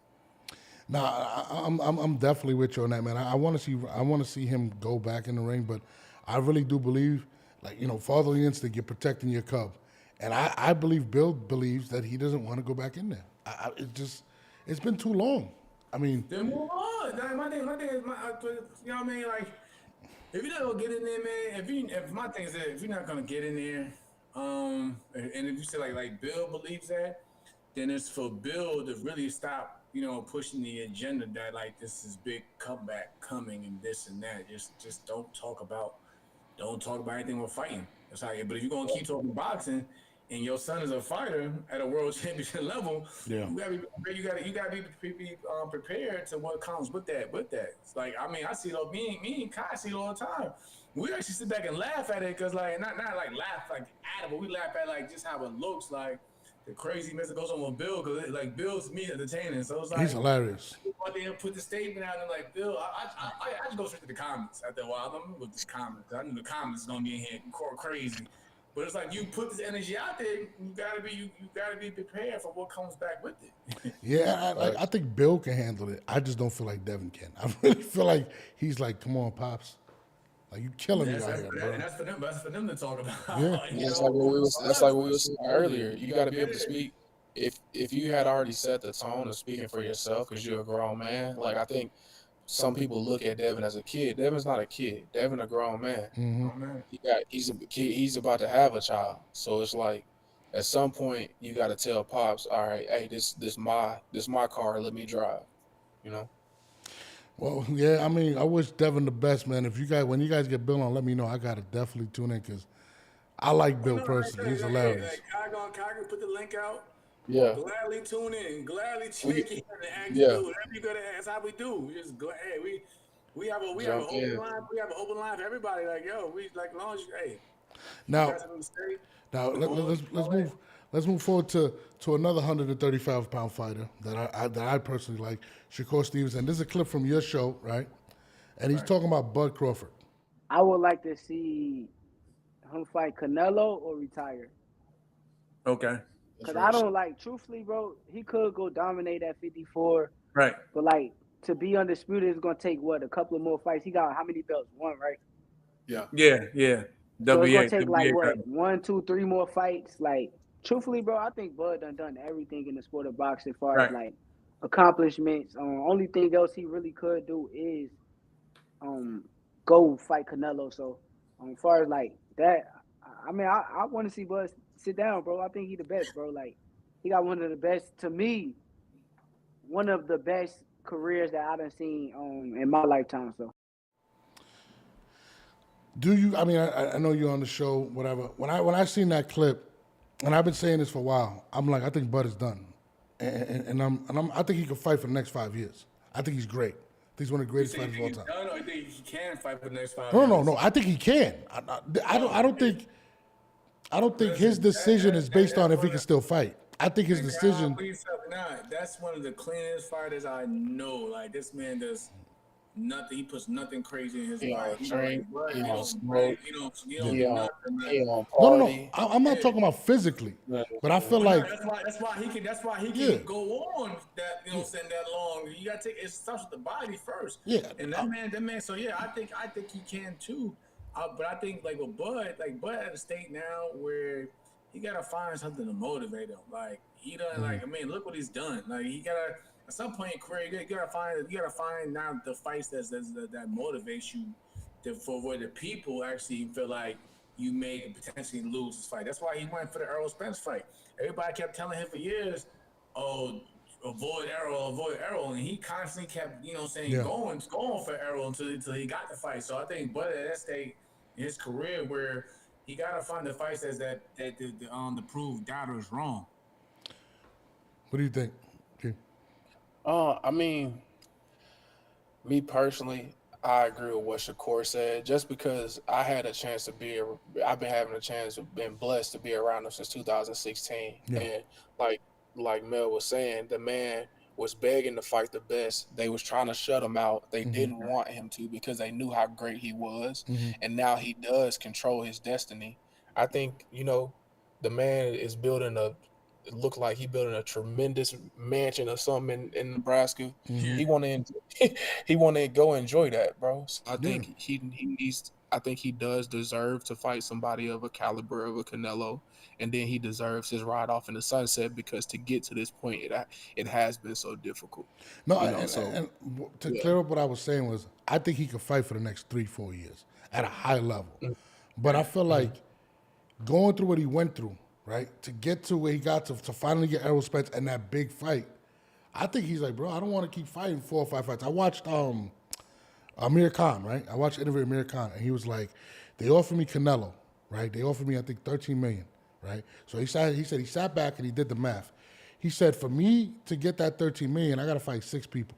nah, I'm definitely with you on that, man. I want to see him go back in the ring, but I really do believe, like, fatherly instinct, you're protecting your cub, and I believe Bill believes that he doesn't want to go back in there. It's been too long. I mean, Then move on. My thing is, you know what I mean? Like, if you're not gonna get in there, man. If my thing is that if you're not gonna get in there, and if you say like Bill believes that, then it's for Bill to really stop, pushing the agenda that like this is big comeback coming and this and that. Just don't talk about anything with fighting. That's how. But if you're gonna keep talking boxing, and your son is a fighter at a world championship level, Yeah. you gotta be prepared to what comes with that. It's like, I mean, I see it all. Me and Kai see it all the time. We actually sit back and laugh at it because, like, not like laugh like at it, but we laugh at like just how it looks, like the craziness that goes on with Bill, because like Bill's me entertaining, so it's like he's hilarious. they put the statement out and like Bill, I just go straight to the comments after a while. I'm with the comments. I knew the comments is gonna be in here crazy. But it's like you put this energy out there, you gotta be prepared for what comes back with it. Yeah, I think Bill can handle it. I just don't feel like Devin can. I really feel like he's like, come on, pops. Like, you killing me out here, bro. And that's for them to talk about. Yeah. Like, that's like what we were saying earlier. You got to be able to speak. If you had already set the tone of speaking for yourself because you're a grown man, like I think some people look at Devin as a kid. Devin's not a kid. Devin a grown man. Mm-hmm. He's a kid. He's about to have a child. So it's like at some point you got to tell pops, all right, hey, this my car. Let me drive. You know. Well, yeah, I mean, I wish Devin the best, man. When you guys get Bill on, let me know. I got to definitely tune in because I like Bill personally. He's hilarious. Kai gonna put the link out. Yeah. Gladly tune in. Gladly check in and ask Yeah. you whatever you gotta ask. How we do. We just go. Hey, we have an open line. We have an open line for everybody. Like, yo, we like as long as you. Hey. Now, you guys have a mistake, let's move forward to another 135-pound fighter that I personally like, Shakur Stevens. And this is a clip from your show, right? And he's talking about Bud Crawford. I would like to see him fight Canelo or retire. Okay. Because I don't like, truthfully, bro, he could go dominate at 54. Right. But, like, to be undisputed, it's going to take, a couple of more fights? He got how many belts? One, right? Yeah. Yeah. So it's going to take, like, 1, 2, 3 more fights? Like, truthfully, bro, I think Bud done everything in the sport of boxing as far as, like, accomplishments. Only thing else he really could do is go fight Canelo. So, as far as, like, that, I mean, I want to see Bud sit down, bro. I think he the best, bro. Like, he got one of the best, to me, one of the best careers that I done seen in my lifetime. So Do you? I mean, I know you're on the show, whatever. When I seen that clip, and I've been saying this for a while, I'm like, I think Bud is done, I think he can fight for the next 5 years. I think he's great. I think he's one of the greatest fighters of all time. No, I think he can fight for the next 5 No, years. no. I think he can. I don't think. I don't think his decision is based on if he can still fight. I think his decision. That's one of the cleanest fighters I know. Like, this man does nothing. He puts nothing crazy in his life. He don't smoke. He don't do nothing. No. I'm not talking about physically, but I feel like that's why he can go on that. You know, what I'm saying, that long. You gotta take it starts with the body first. Yeah. And that man. So yeah, I think he can too. But I think like with Bud, at a state now where he gotta find something to motivate him. Like he doesn't look what he's done. Like he gotta at some point in career, you gotta find now the fights that motivates you for where the people actually feel like you may potentially lose this fight. That's why he went for the Errol Spence fight. Everybody kept telling him for years, "Oh, avoid Errol," and he constantly kept, going for Errol until he got the fight. So I think Bud at that stage in his career where he gotta find the fights that prove doubters wrong. What do you think? I mean, me personally, I agree with what Shakur said. Just because I've been having a chance, been blessed to be around him since 2016, and like Mel was saying, the man was begging to fight the best. They was trying to shut him out. They didn't want him to because they knew how great he was, and now he does control his destiny. I think the man is building it looked like he building a tremendous mansion or something in Nebraska. He want to go enjoy that, bro. So I think he needs. I think he does deserve to fight somebody of a caliber of a Canelo, and then he deserves his ride off in the sunset because to get to this point, it has been so difficult. No, and to clear up what I was saying was, I think he could fight for the next 3-4 years at a high level, but I feel like going through what he went through, right, to get to where he got to finally get Errol Spence and that big fight, I think he's like, bro, I don't want to keep fighting 4 or 5 fights. I watched Amir Khan, right? I watched an interview with Amir Khan, and he was like, they offered me Canelo, right? They offered me, I think, $13 million, right? So he said he sat back and he did the math. He said, for me to get that $13 million, I got to fight 6 people.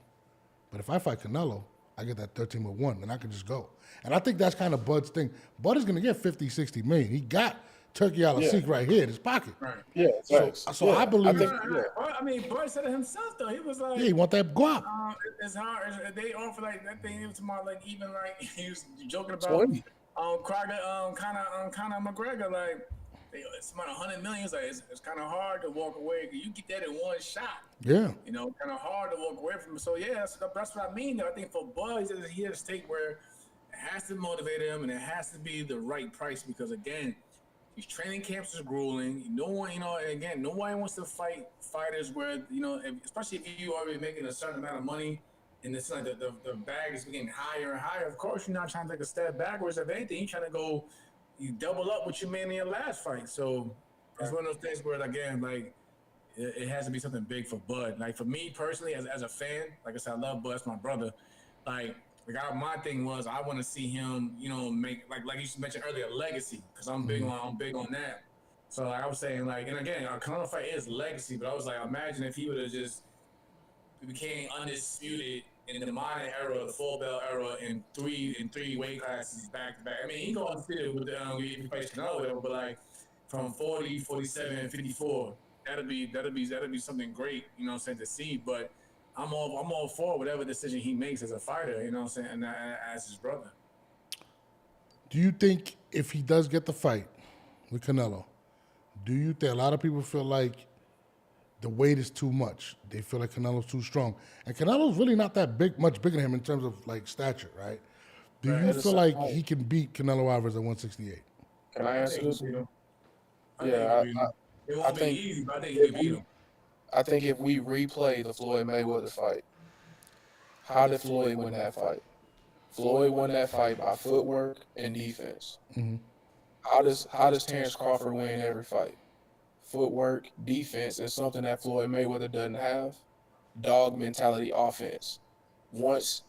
But if I fight Canelo, I get that 13 with 1, and I can just go. And I think that's kind of Bud's thing. Bud is going to get 50, 60 million. He got Turkey al-Sikh right here in his pocket. Right. Yeah. So I believe. I mean, Bud said it himself though. He was like, he want that guap. It's hard. They offer like that thing. It was about like even like he was joking about Crowder, Conor McGregor. Like it's about 100 million. It's like it's kind of hard to walk away. You get that in one shot. Yeah. Kind of hard to walk away from. So yeah, that's what I mean. Though. I think for Bud, he has a state where it has to motivate him and it has to be the right price because again. These training camps is grueling. No one, again, nobody wants to fight fighters where, especially if you already making a certain amount of money and it's like the bag is getting higher and higher. Of course, you're not trying to take a step backwards. If anything, you're trying to you double up what you made in your last fight. So it's one of those things where, again, like, it has to be something big for Bud. Like, for me personally, as a fan, like I said, I love Bud. That's my brother. Like my thing was I want to see him, make like you mentioned earlier, legacy because I'm big on that. So I was saying and again, our Canelo fight is legacy, but I was like, imagine if he would have just became undisputed in the modern era, the full belt era, in three weight classes back to back. I mean, he go undisputed with if he fights Canelo, but like from 40, 47, 54, that'll be something great, to see, but. I'm all for whatever decision he makes as a fighter, and as his brother. Do you think if he does get the fight with Canelo, do you think a lot of people feel like the weight is too much? They feel like Canelo's too strong. And Canelo's really not that much bigger than him in terms of like stature, right? Do you feel like he can beat Canelo Alvarez at 168? Can I answer this? It won't be easy, but I think he can beat him. I think if we replay the Floyd Mayweather fight, how did Floyd win that fight? Floyd won that fight by footwork and defense. Mm-hmm. How does Terrence Crawford win every fight? Footwork, defense, and something that Floyd Mayweather doesn't have. dog mentality offense. Once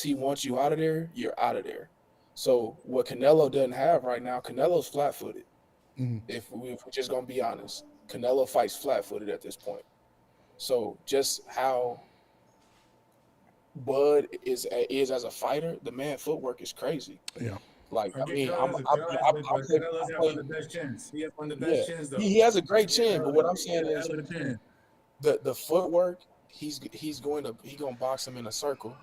he wants you out of there, you're out of there. So what Canelo doesn't have right now, Canelo's flat-footed. If we're just gonna be honest, Canelo fights flat-footed at this point. So just how Bud is as a fighter, the man footwork is crazy. Yeah. Like I mean, Canelo has one of the best chins. He has one of the best chins, though. he has a great chin, but what I'm saying is the footwork. He's gonna box him in a circle.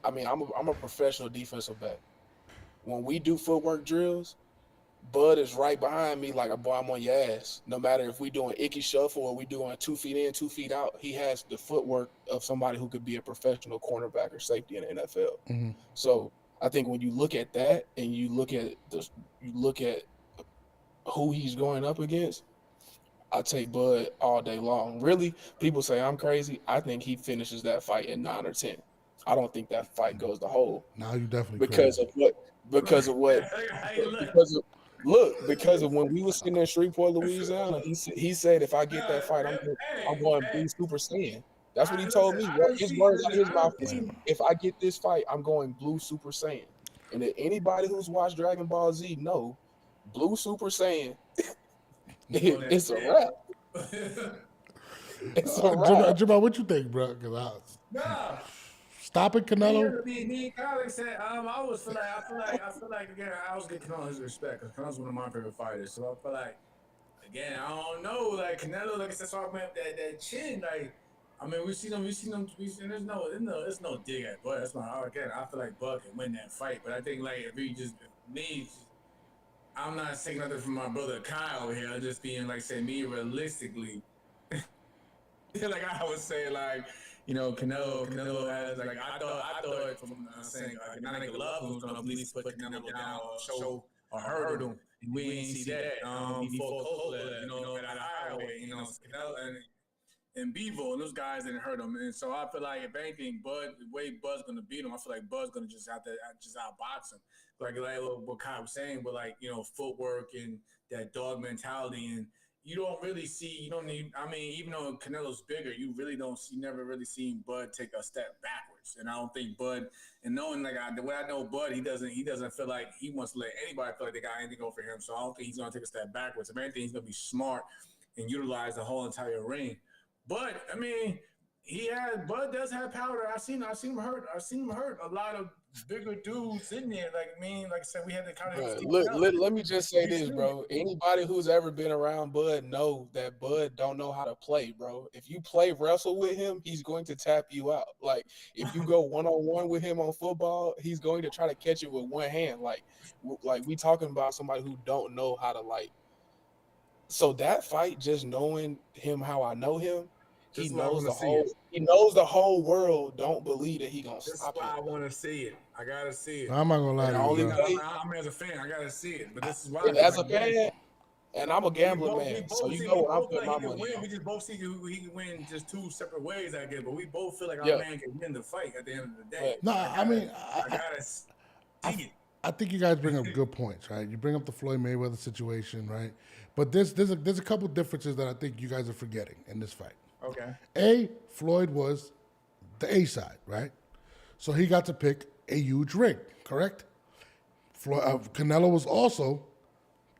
I mean, I'm a professional defensive back. When we do footwork drills, Bud is right behind me like, boy, I'm on your ass. No matter if we doing icky shuffle or we doing 2 feet in, 2 feet out, he has the footwork of somebody who could be a professional cornerback or safety in the NFL. So I think when you look at that and you look at who he's going up against, I take Bud all day long. Really, people say I'm crazy. I think he finishes that fight in 9 or 10. I don't think that fight goes the whole. Now you definitely because crazy. because of when we were sitting in Shreveport, Louisiana, he said if I get that fight, I'm going Blue Super Saiyan. That's what he told me. His words out of his mouth is, if I get this fight, I'm going Blue Super Saiyan. And if anybody who's watched Dragon Ball Z know, Blue Super Saiyan, it's a wrap. It's a wrap. Jamal, what you think, bro? Stop it, Canelo. Me and Kyle said, I always feel like again, I always get Canelo his respect because Canelo's one of my favorite fighters. So I feel like, again, I don't know, like Canelo, like I said, so that chin, like, I mean, we've seen him. There's no dig at Bud. That's my again. I feel like Bud can win that fight, but I think like if me, I'm not taking nothing from my brother Kyle over here. I'm just being like, say me realistically, like I would say, like. You know, Canelo has like I thought from saying like not like love who's gonna at least put Canelo down or show or hurt him. We ain't see that before Copeland, you know, at a higher weight, you know, Canelo and Bevo and those guys didn't hurt him. And so I feel like if anything, the way Bud's gonna beat him, I feel like Bud's gonna just have to outbox him. Like what Kyle was saying, but like, you know, footwork and that dog mentality and you don't really see, even though Canelo's bigger, you never really seen Bud take a step backwards. And I don't think Bud, and knowing like the way I know Bud, he doesn't feel like he wants to let anybody feel like they got anything over him. So I don't think he's going to take a step backwards. If anything, he's going to be smart and utilize the whole entire ring. But, I mean, Bud does have power. I've seen him hurt a lot of bigger dudes in there. Like I said, we had the kind of let me just say this, bro. Anybody who's ever been around Bud know that Bud don't know how to play, bro. If you play wrestle with him, he's going to tap you out. Like if you go one-on-one with him on football, he's going to try to catch it with one hand. Like we talking about somebody who don't know how to like. So that fight, just knowing him how I know him. He knows the whole world don't believe that he gonna stop it. That's why I want to see it. I gotta see it. I'm not gonna lie to you. I mean, as a fan, I gotta see it. But this is why. As a fan, and I'm a gambling man, so you know I'm putting my money on. We just both see he can win just two separate ways, I guess. But we both feel like our man can win the fight at the end of the day. No, I gotta see it. I think you guys bring up good points, right? You bring up the Floyd Mayweather situation, right? But there's a couple differences that I think you guys are forgetting in this fight. Okay. Floyd was the A side, right? So he got to pick a huge ring, correct? Canelo was also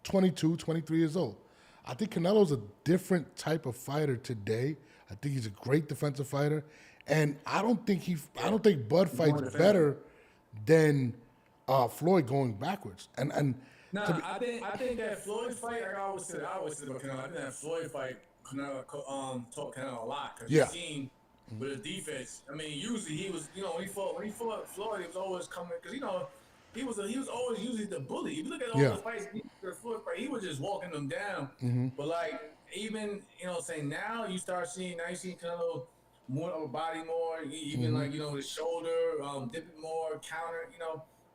22, 23 years old. I think Canelo's a different type of fighter today. I think he's a great defensive fighter, and I don't think Bud fights better than Floyd going backwards. I think that Floyd fight, I always said about Canelo. I think that Floyd fight. Canelo taught Canelo a lot because you've seen with his defense. I mean, usually he was, when he fought Floyd, he was always coming because he was always usually the bully. If you look at all the fights, the Floyd fight, he was just walking them down. Mm-hmm. But like even saying now you see Canelo more of a body more, even like his shoulder dipping more, counter.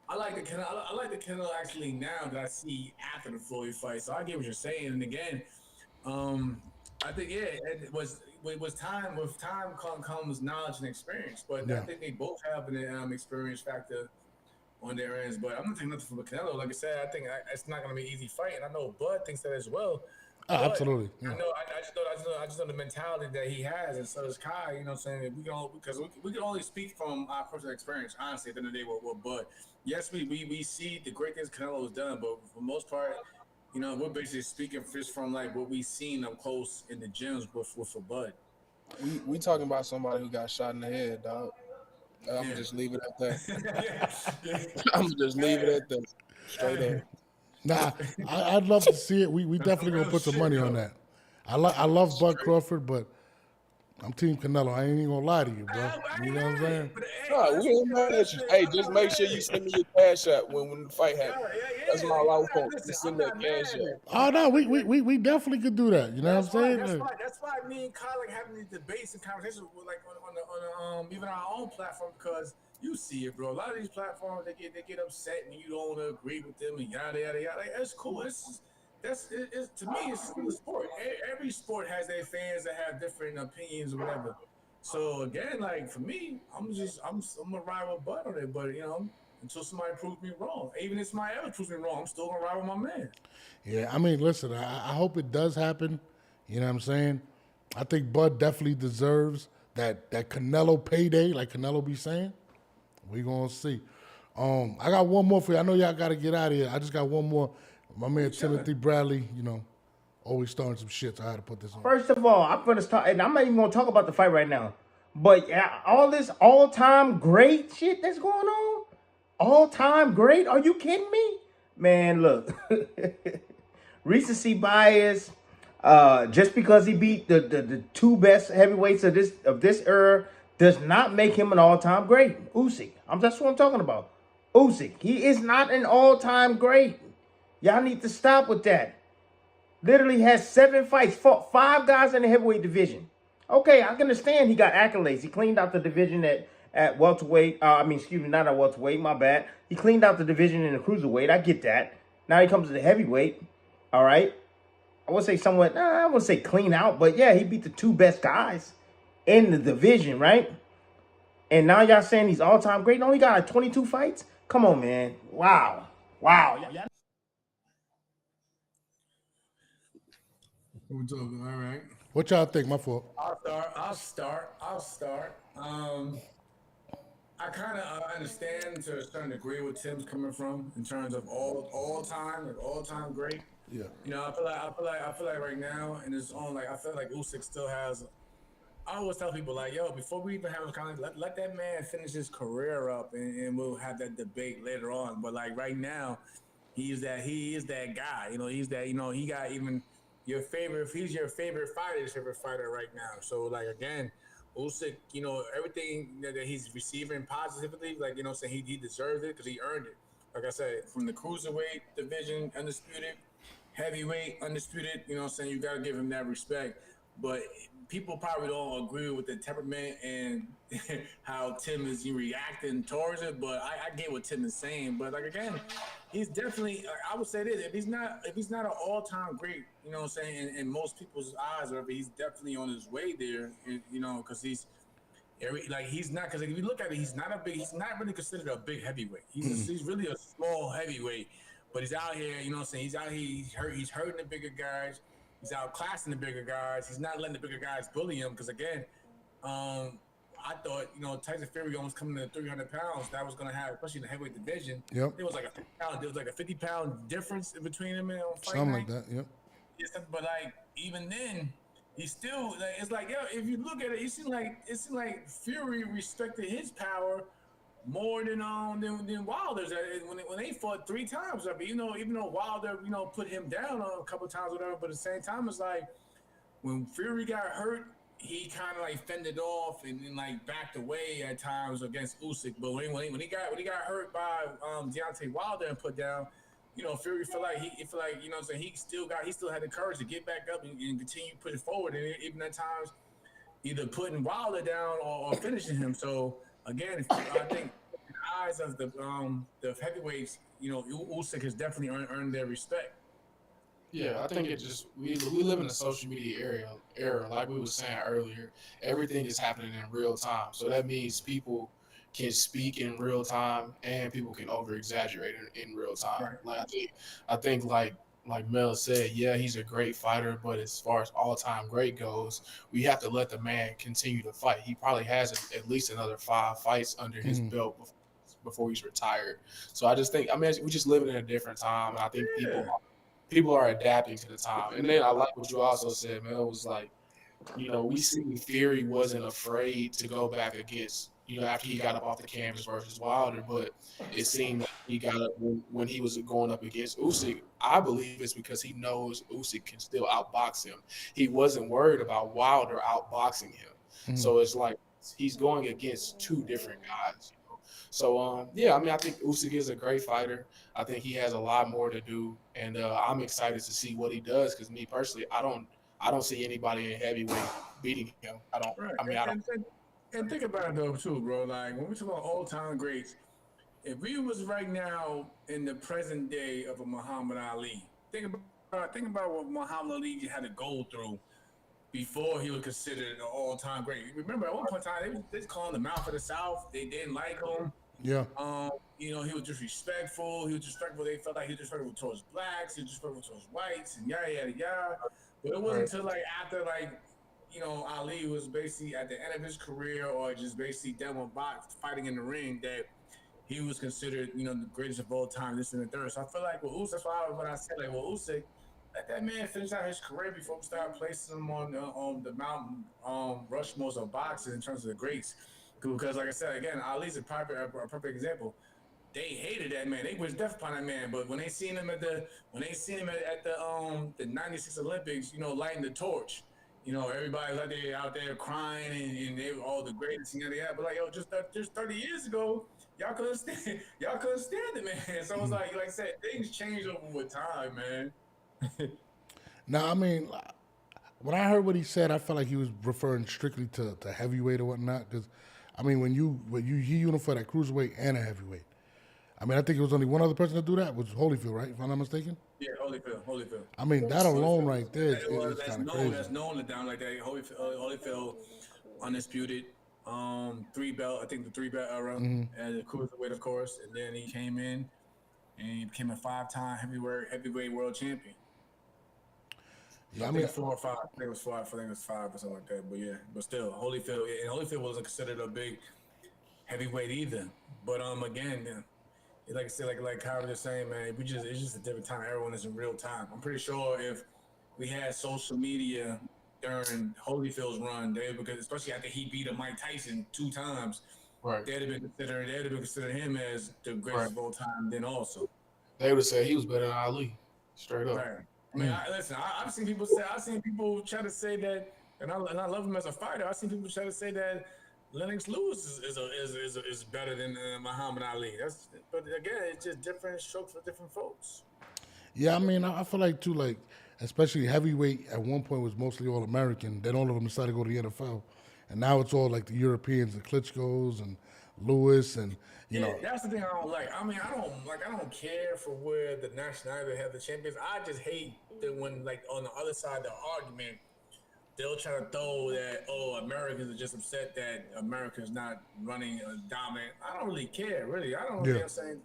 I like the Canelo actually now that I see after the Floyd fight. So I get what you're saying, and again. I think it was time. With time comes knowledge and experience. But I think they both have an experience factor on their ends. But I'm not taking nothing from Canelo. Like I said, I think it's not going to be an easy fight, and I know Bud thinks that as well. Oh, But absolutely. Yeah. I just know the mentality that he has, and so does Kai. You know what I'm saying? We can only speak from our personal experience, honestly, at the end of the day with Bud. Yes, we see the great things Canelo has done, but for the most part, you know, we're basically speaking just from like what we seen up close in the gyms with Bud. We talking about somebody who got shot in the head, dog. I'm Yeah. gonna just leave it at that. yeah. I'm gonna just leave it at that. Straight up. Nah, I'd love to see it. We That's some definitely gonna real put some shit, money on though. that. I love Bud Crawford, but I'm Team Canelo. I ain't even gonna lie to you, bro. I You ain't know what I'm mad at saying? it, but hey, No, we honestly, ain't mad at you. listen, Hey, I'm just not make mad sure at you it. send me your cash app when the fight Yeah, happens. That's yeah. all I want. Listen, Just I'm send that not cash mad at app. it. Oh no, we definitely could do that. You know what I'm saying? That's why me and Kyle like having these debates and conversations with, like on the even our own platform, because you see it, bro. A lot of these platforms they get upset when you don't agree with them and yada yada yada. Like, it's cool. It's to me it's still a sport. Every sport has their fans that have different opinions or whatever. So again, like for me, I'm gonna ride with Bud on it, but you know, until somebody proves me wrong. Even if somebody else proves me wrong, I'm still gonna ride with my man. Yeah, I mean, listen, I hope it does happen. You know what I'm saying? I think Bud definitely deserves that Canelo payday, like Canelo be saying. We gonna see. I got one more for you. I know y'all gotta get out of here. I just got one more. My man Timothy Bradley, you know, always starting some shit, so I had to put this on. First of all, I'm gonna start, and I'm not even gonna talk about the fight right now. But yeah, all this all-time great shit that's going on, all-time great. Are you kidding me, man? Look, recency bias. Just because he beat the two best heavyweights of this era does not make him an all-time great. Usyk. That's what I'm talking about. Usyk. He is not an all-time great. Y'all need to stop with that. Literally has 7 fights, fought 5 guys in the heavyweight division. Okay, I can understand he got accolades. He cleaned out the division at welterweight. Excuse me, not at welterweight. My bad. He cleaned out the division in the cruiserweight. I get that. Now he comes to the heavyweight. All right. I would say somewhat. I wouldn't say clean out, but yeah, he beat the 2 best guys in the division, right? And now y'all saying he's all time great. And only got like 22 fights. Come on, man. Wow. We're talking, all right. What y'all think? My fault. I'll start. I kind of understand to a certain degree where Tim's coming from in terms of all time great. Yeah. You know, I feel like right now in his own, like I feel like Usyk still has. I always tell people like, yo, before we even have a kind of let that man finish his career up, and we'll have that debate later on. But like right now, he is that guy. You know, he's that. You know, he got even your favorite. If he's your favorite fighter right now. So like again, Usyk, you know, everything that he's receiving positively, like, you know, saying he deserves it because he earned it. Like I said, from the cruiserweight division, undisputed, heavyweight, undisputed, you know what I'm saying? You got to give him that respect. But people probably don't agree with the temperament and how Tim is reacting towards it. But I get what Tim is saying. But like again, he's definitely. I would say this: if he's not an all-time great, you know what I'm saying, in most people's eyes, or he's definitely on his way there. You know, because he's not, because if you look at it, he's not really considered a big heavyweight. He's really a small heavyweight. But he's out here, you know what I'm saying? He's out here, he's hurting the bigger guys. He's outclassing the bigger guys. He's not letting the bigger guys bully him. Because again, I thought, you know, Tyson Fury almost coming to 300 pounds. That was going to have, especially in the heavyweight division. Yep. There was like a 50-pound difference between him and fight Something night. like that. Yep. Yes, but like even then, he's still like, it's like, yo, if you look at it, it seemed like Fury respected his power more than Wilder's. When they fought 3 times. I mean, you know, even though Wilder, you know, put him down a couple times, whatever. But at the same time, it's like when Fury got hurt, he kind of like fended off and like backed away at times against Usyk. But when he got hurt by Deontay Wilder and put down, you know, Fury felt like you know what I'm saying, he still had the courage to get back up and continue pushing forward, and even at times either putting Wilder down or finishing him. So again, I think in the eyes of the heavyweights, you know, Usyk has definitely earned their respect. Yeah, I think it just we live in a social media era, like we were saying earlier. Everything is happening in real time, so that means people can speak in real time and people can over exaggerate in real time. Right. Like I think like like Mel said, yeah, he's a great fighter, but as far as all-time great goes, we have to let the man continue to fight. He probably has at least another 5 fights under his belt before he's retired. So I just think, I mean, we just living in a different time, and I think people are adapting to the time. And then I like what you also said, man. It was like, we see Fury wasn't afraid to go back against, after he got up off the canvas versus Wilder, but it seemed like he got up when he was going up against Usyk. I believe it's because he knows Usyk can still outbox him. He wasn't worried about Wilder outboxing him. So it's like he's going against 2 different guys. So, yeah, I mean, I think Usyk is a great fighter. I think he has a lot more to do, and I'm excited to see what he does. Because me personally, I don't see anybody in heavyweight beating him. I don't. Right. I mean, I don't. And think about it though too, bro. Like when we talk about all-time greats, if we was right now in the present day of a Muhammad Ali, think about what Muhammad Ali had to go through before he was considered an all-time great. Remember, at one point in time, they called him the Mouth of the South. They didn't like him. Yeah. He was disrespectful. They felt like he was disrespectful towards blacks. He was disrespectful towards whites, and yada yada yada. But it wasn't until after Ali was basically at the end of his career, or just basically done with fighting in the ring, that he was considered the greatest of all time. This and the third. So I feel like with Usyk, that's why when I said Usyk, let that man finish out his career before we start placing him on the Mount Rushmores of boxing in terms of the greats. Because like I said again, Ali's a perfect example. They hated that man. They was death upon that man. But when they seen him at the '96 Olympics, lighting the torch, everybody's out there crying and they were all the greatest and yada yada. But like, yo, just 30 years ago, y'all couldn't stand it, man. So it was like I said, things change over with time, man. Now, I mean, when I heard what he said, I felt like he was referring strictly to heavyweight or whatnot. Because, I mean, when you unified at cruiserweight and a heavyweight, I mean, I think it was only one other person to do that, was Holyfield, right? If I'm not mistaken. Yeah, Holyfield. I mean, that alone right there is kind of crazy. That's known down like that. Holyfield, undisputed, 3-belt. I think the 3-belt era, and the cruiserweight, of course. And then he came in and he became a 5-time heavyweight world champion. Yeah, I think 4 or 5. I think it was 5. I think it was 5 or something like that. But yeah, but still, Holyfield wasn't considered a big heavyweight either. But again, like I said, like Kyrie was saying, man, it's just a different time. Everyone is in real time. I'm pretty sure if we had social media during Holyfield's run, because especially after he beat Mike Tyson 2 times, Right. they'd have been considered him as the greatest of all time. Then also, They would have said he was better than Ali, straight up. right. I mean, I've seen people try to say that, and I love him as a fighter. I've seen people try to say that Lennox Lewis is better than Muhammad Ali. But again, it's just different strokes for different folks. Yeah, I mean, I feel like too, like especially heavyweight at one point was mostly all American. Then all of them decided to go to the NFL, and now it's all like the Europeans, the Klitschko's and Lewis, and you know. That's the thing I don't like. I mean, I don't care for where the nationality have the champions. I just hate that when on the other side of the argument, they'll try to throw that, Americans are just upset that America's not running dominant. I don't really care, really. I don't really, I'm saying,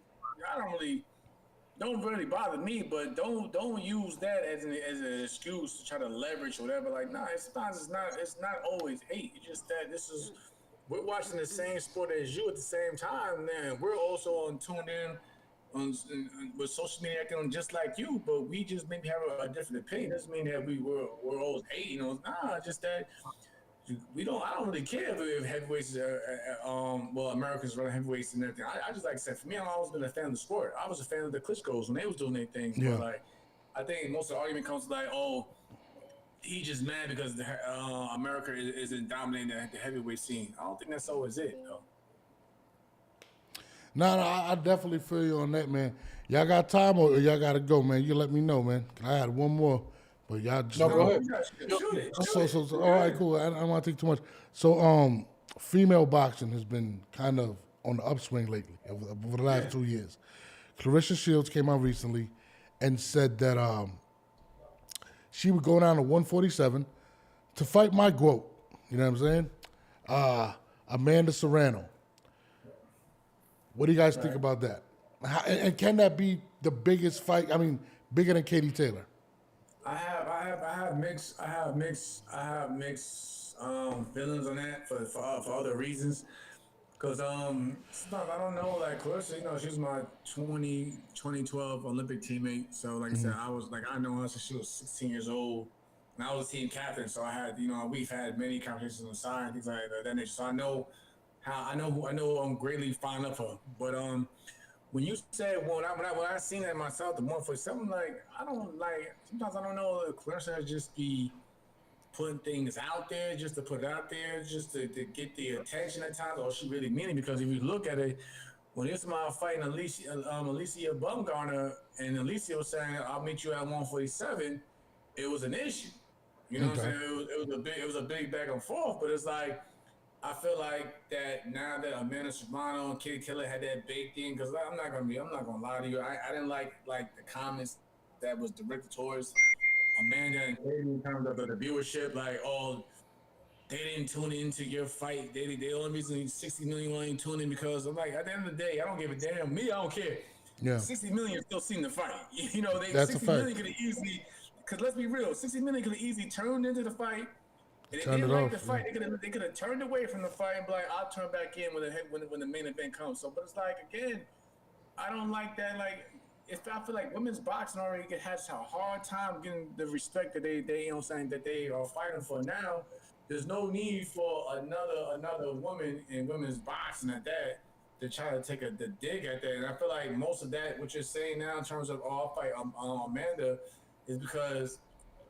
don't really bother me, but don't use that as an excuse to try to leverage or whatever. Like, nah, sometimes it's not always hate. It's just that we're watching the same sport as you at the same time, man. We're also tuned in with social media acting just like you, but we just maybe have a different opinion. Doesn't mean that we're always hating on. Nah, just that I don't really care if heavyweights Americans run heavyweights and everything. I just, like I said, for me, I've always been a fan of the sport. I was a fan of the Klitschko's when they was doing their thing. Yeah. But I think most of the argument comes like, he's just mad because America isn't dominating the heavyweight scene. I don't think that's always it, though. No, I definitely feel you on that, man. Y'all got time or y'all got to go, man? You let me know, man. I had one more, but y'all just... No, go ahead. Shoot it. So, all right, cool. I don't want to take too much. So, female boxing has been kind of on the upswing lately over the last 2 years. Clarissa Shields came out recently and said that she would go down to 147 to fight my GOAT. You know what I'm saying? Amanda Serrano. What do you guys think about that? And can that be the biggest fight? I mean, bigger than Katie Taylor? I have mixed feelings on that for other reasons. Cause sometimes I don't know, like Clarissa, she was my 2012 Olympic teammate. So like I said, I know her since she was 16 years old, and I was a team captain. So I had, we've had many conversations on the side and things like that nature. So I know I know I'm greatly fond of her. But when you said when I seen that myself, the 147, like I don't like. Sometimes I don't know if Clarissa just be putting things out there just to put it out there, just to get the attention at times, or she really mean it? Because if you look at it, when Ismail fighting Alicia Bumgarner, and Alicia was saying, "I'll meet you at 147," it was an issue. You know what I'm saying? It was a big back and forth, but it's like I feel like that now that Amanda Serrano and Katie Taylor had that big thing, because I'm not gonna lie to you, I didn't like the comments that was directed towards Amanda and Katie in terms of the viewership, like, oh, they didn't tune into your fight. They the only reason 60 million ain't tuning because I'm like, at the end of the day, I don't give a damn. Me, I don't care. Yeah. 60 million still seen the fight. That's a 60 fact. million could have easily, because let's be real, 60 million could have easily turned into the fight. And Turned they it didn't like off, the fight. yeah. They could have turned away from the fight and be like, I'll turn back in when the main event comes. So, but it's like, again, I don't like that. Like, I feel like women's boxing already has a hard time getting the respect that they that they are fighting for now. There's no need for another woman in women's boxing at that to try to take the dig at that. And I feel like most of that, what you're saying now in terms of I'll fight Amanda, is because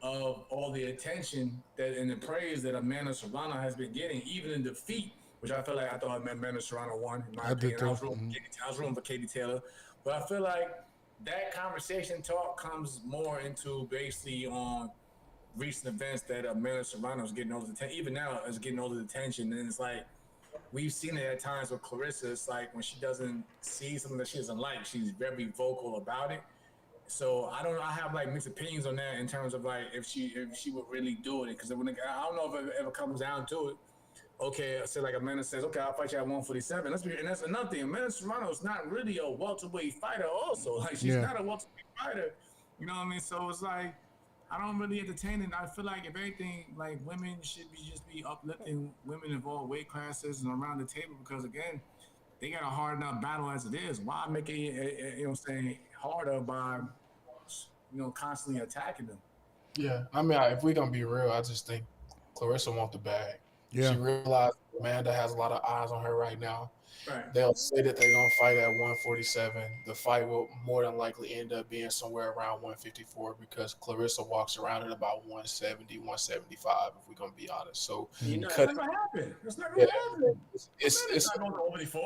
of all the attention that and the praise that Amanda Serrano has been getting, even in defeat, which I feel like I thought Amanda Serrano won. In my opinion, I was rooting for Katie Taylor, but I feel like that conversation talk comes more into basically on recent events that Amanda Serrano is getting all the attention. Even now, is getting all the attention, and it's like we've seen it at times with Clarissa. It's like when she doesn't see something that she doesn't like, she's very vocal about it. So I don't know. I have like mixed opinions on that in terms of like if she would really do it, because I don't know if it ever comes down to it. Okay, so like Amanda says, okay, I'll fight you at 147. And that's another thing. Amanda Serrano is not really a welterweight fighter. Also, like she's not a welterweight fighter. You know what I mean? So it's like I don't really entertain it. I feel like if anything, like women should be uplifting women of all weight classes and around the table, because again, they got a hard enough battle as it is. Why make it harder by constantly attacking them? Yeah, I mean, if we're gonna be real, I just think Clarissa wants the bag. Yeah. She realized Amanda has a lot of eyes on her right now. Right. They'll say that they're gonna fight at 147. The fight will more than likely end up being somewhere around 154 because Clarissa walks around at about 170, 175. If we're gonna be honest, so that's not gonna happen. That's not gonna happen. It's not going to 154.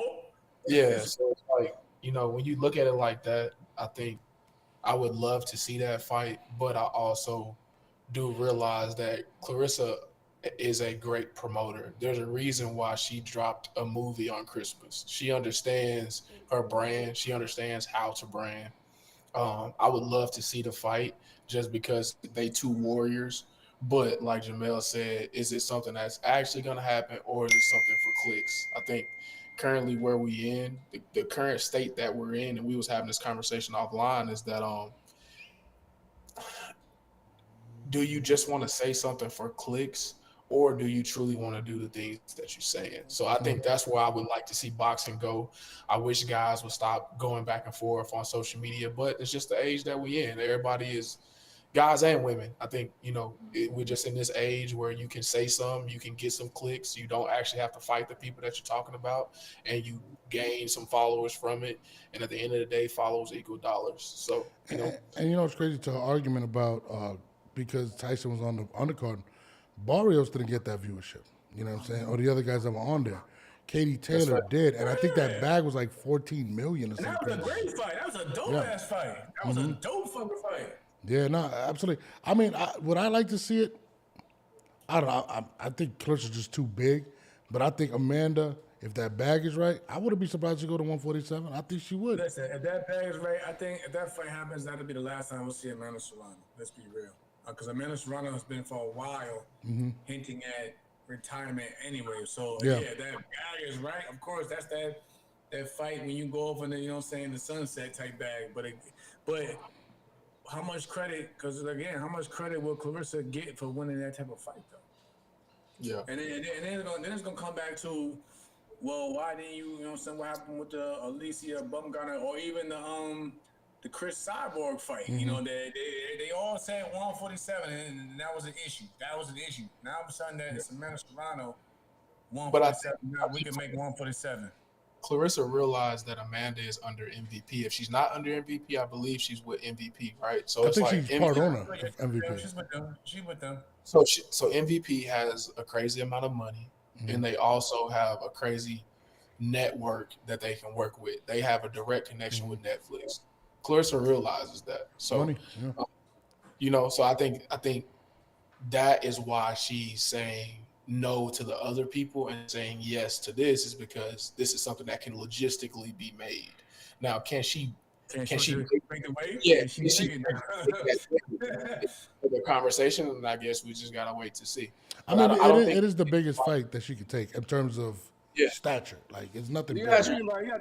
Yeah, so it's like when you look at it like that, I think I would love to see that fight, but I also do realize that Clarissa is a great promoter. There's a reason why she dropped a movie on Christmas. She understands her brand. She understands how to brand. I would love to see the fight just because they two warriors. But like Jamel said, is it something that's actually going to happen, or is it something for clicks? I think currently where we in, the current state that we're in, and we was having this conversation offline, is that do you just want to say something for clicks, or do you truly want to do the things that you're saying? So I think that's where I would like to see boxing go. I wish guys would stop going back and forth on social media, but it's just the age that we're in. Everybody is guys and women. I think, we're just in this age where you can say something, you can get some clicks. You don't actually have to fight the people that you're talking about, and you gain some followers from it. And at the end of the day, followers equal dollars. So, And it's crazy to her argument about because Tyson was on the undercard, Barrios didn't get that viewership. You know what I'm saying? Or the other guys that were on there. Katie Taylor did, and I think that bag was like 14 million or something. And that was a great fight. That was a dope-ass fight. That was a dope fucking fight. Yeah, no, absolutely. I mean, would I like to see it? I don't know. I think Clarissa's just too big, but I think Amanda, if that bag is right, I wouldn't be surprised to go to 147. I think she would. Listen, if that bag is right, I think if that fight happens, that'll be the last time we'll see Amanda Serrano. Let's be real. Because Amanda Serrano has been for a while hinting at retirement anyway. So, yeah, that bag is right. Of course, that's that fight when you go over the, the sunset type bag. But how much credit? Because again, how much credit will Clarissa get for winning that type of fight, though? Yeah. And then it's gonna come back to, well, why didn't you? You know what I'm saying? What happened with the Alicia Bumgarner or even the Chris Cyborg fight? You know, they all said 147, and that was an issue. That was an issue. Now all of a sudden, that Samantha Serrano 147. Now we can make 147. Clarissa realized that Amanda is under MVP. If she's not under MVP, I believe she's with MVP, right? So I it's think like she's part owner of Yeah, MVP. she's with them. She with them. So MVP has a crazy amount of money, Mm-hmm. and they also have a crazy network that they can work with. They have a direct connection with Netflix. Clarissa realizes that. So Money, yeah. you know, so I think that is why she's saying no to the other people and saying yes to this, is because this is something that can logistically be made. Now, can she Make the weight? yeah, Can she can she make it? the conversation? And I guess we just gotta wait to see. I But mean, I don't think it is the biggest fight that she could take in terms of Yeah. stature. Like, it's nothing You big. gotta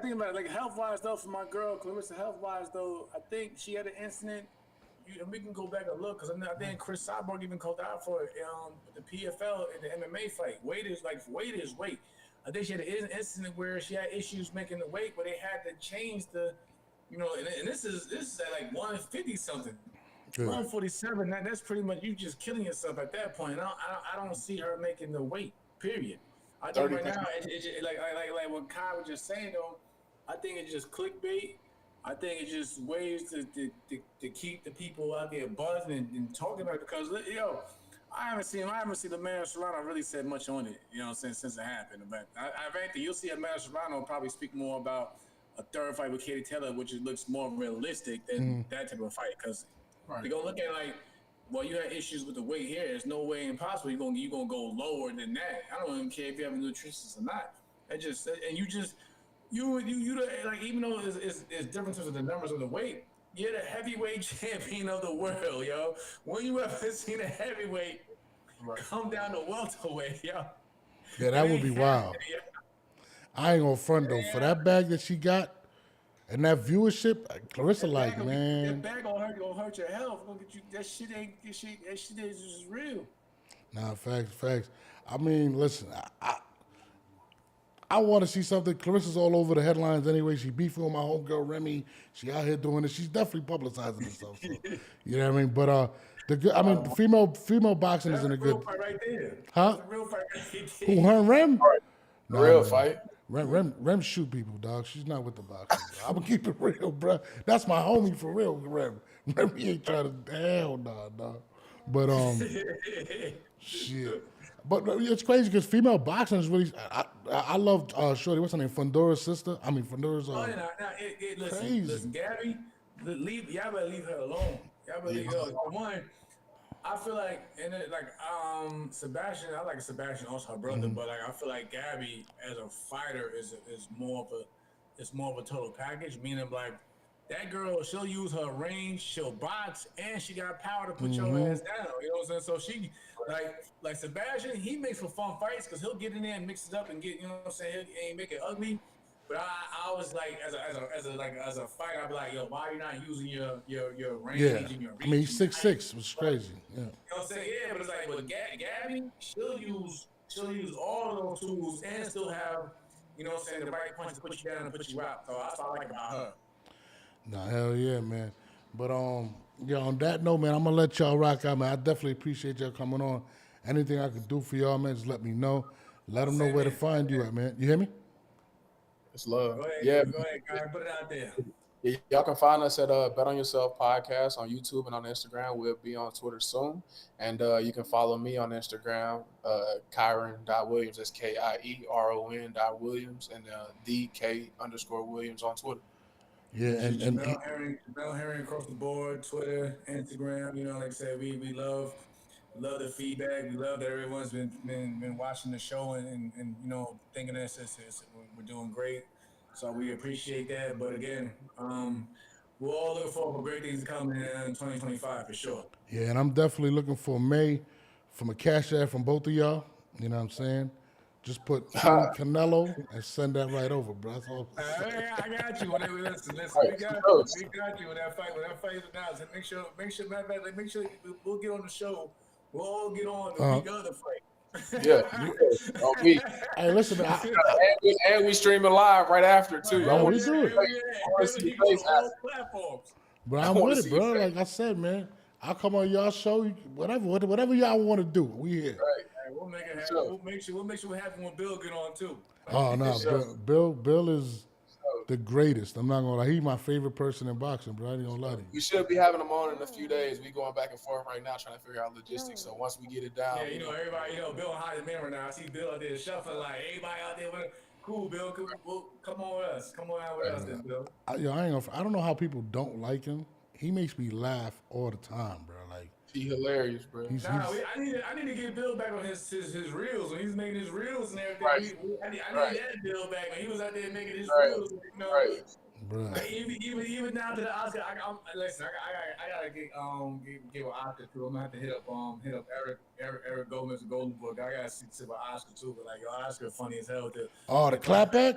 think about it. Like health wise though, for my girl Clarissa, health wise though, I think she had an incident. And we can go back and look, because I think Chris Cyborg even called out for the PFL in the MMA fight. Weight is weight. I think she had an incident where she had issues making the weight, where they had to change the, you know, and this is at like 150 something. Good. 147. That's pretty much you just killing yourself at that point. I don't see her making the weight. Period. I think right now, like what Kai was just saying though, I think it's just clickbait. I think it's just ways to keep the people out there buzzing and talking about it, because I haven't seen the man Serrano really said much on it, you know, since it happened. But I think you'll see a man Serrano probably speak more about a third fight with Katie Taylor, which looks more realistic than that type of fight, because they're gonna look at like, well, you had issues with the weight here. There's no way impossible you're gonna go lower than that. I don't even care if you have a nutritionist or not. You like, even though it's different in terms of the numbers of the weight, you're the heavyweight champion of the world, yo. When you ever seen a heavyweight come down to welterweight, yo? Yeah, that would be wild. I ain't gonna front though. For that bag that she got and that viewership, Clarissa, like, man. That bag gonna hurt your health. Gonna get you. That shit is just real. Nah, facts. I mean, listen, I want to see something. Clarissa's all over the headlines anyway. She beefing with my homegirl Remy. She out here doing it. She's definitely publicizing herself. So, you know what I mean? But the female boxing is in a good. Fight right there. Huh? That's a real fight right there. Who, her and Rem? real fight. Rem shoot people, dog. She's not with the boxing. I'm gonna keep it real, bro. That's my homie for real, Rem. He ain't trying to hell nah, dog. But shit. But it's crazy because female boxing is really. I love Shorty. What's her name? Fundora's sister. I mean Fundora's. Listen, Gabby, y'all better leave her alone. Y'all better leave her alone. For one, I feel like, Sebastian. I like Sebastian, also her brother, but like I feel like Gabby as a fighter is more of a total package. Meaning like, that girl, she'll use her range, she'll box, and she got power to put your ass down. You know what I'm saying? So she, like Sebastian, he makes for fun fights because he'll get in there and mix it up and get, you know what I'm saying? He make it ugly. But I was like, as a fighter, I'd be like, yo, why are you not using your range and your reach? I mean, he's 6'6", which is crazy. Yeah. You know what I'm saying? Yeah, but it's like, with Gabby, she'll use all of those tools and still have, you know what I'm saying, the right punch to put you down and put you out. So that's what I like about her. Nah, hell yeah, man. But yeah, on that note, man, I'm gonna let y'all rock out, man. I definitely appreciate y'all coming on. Anything I can do for y'all, man, just let me know. Let them know where to find you at, man. You hear me? It's love. Go ahead, guys. Put it out there. Yeah, y'all can find us at Bet On Yourself Podcast on YouTube and on Instagram. We'll be on Twitter soon. And you can follow me on Instagram, Kyron.Williams. That's KIERON.Williams, and _Williams on Twitter. Yeah, and Jamel Herring across the board, Twitter, Instagram. You know, like I said, we love the feedback. We love that everyone's been watching the show and you know, thinking that we're doing great. So we appreciate that. But again, we're all looking forward for great things coming in 2025 for sure. Yeah, and I'm definitely looking for May from a cash app from both of y'all. You know what I'm saying? Just put King Canelo and send that right over, bro. That's all. I got you. Listen, Right. we got you when that fight is announced. And make sure, matter of fact, make sure we'll get on the show. We'll all get on the week of the fight. Yeah. Oh, we. Hey, listen, And we streaming live right after too. Bro, we do it. But I'm with it, bro. Like I said, man, I'll come on y'all show, whatever y'all want to do. We here. Right. We'll make it happen. We'll make sure it happen when Bill get on too. Oh no, Bill is the greatest. I'm not gonna lie. He's my favorite person in boxing, bro. I ain't gonna lie to you. We should be having him on in a few days. We going back and forth right now trying to figure out logistics. So once we get it down, yeah, everybody, Bill hot as man right now. I see Bill out there shuffling like everybody out there with. Cool, Bill. Come on with us. Come on out with us, then, Bill. I don't know how people don't like him. He makes me laugh all the time, bro. Like he hilarious, bro. I need to get Bill back on his reels when he's making his reels and everything. Right. I need that Bill back when he was out there making his reels. You know, bro. Like, even down to the Oscar. Listen, I gotta give an Oscar too. I'm gonna have to hit up Eric Gomez, the Golden Book. I gotta see about Oscar too. But like, Oscar funny as hell too. Oh, the clapback.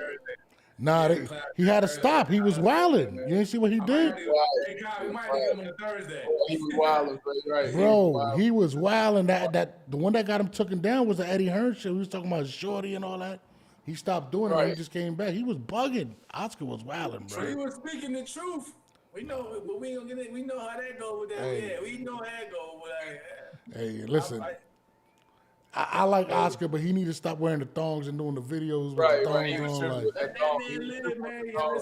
Nah, he had to stop. He was wilding. You didn't see what he did? We might get him on Thursday. He was wilding, right? Bro, he was wilding. That the one that got him taken down was the Eddie Hearn shit. We was talking about Shorty and all that. He stopped doing it. He just came back. He was bugging. Oscar was wilding, bro. So he was speaking the truth. We know, but we don't get it. We know how that go with that. Hey. Yeah, we know how that go with that. Hey, listen. I like Oscar, but he need to stop wearing the thongs and doing the videos with the thongs on. Like, that man live,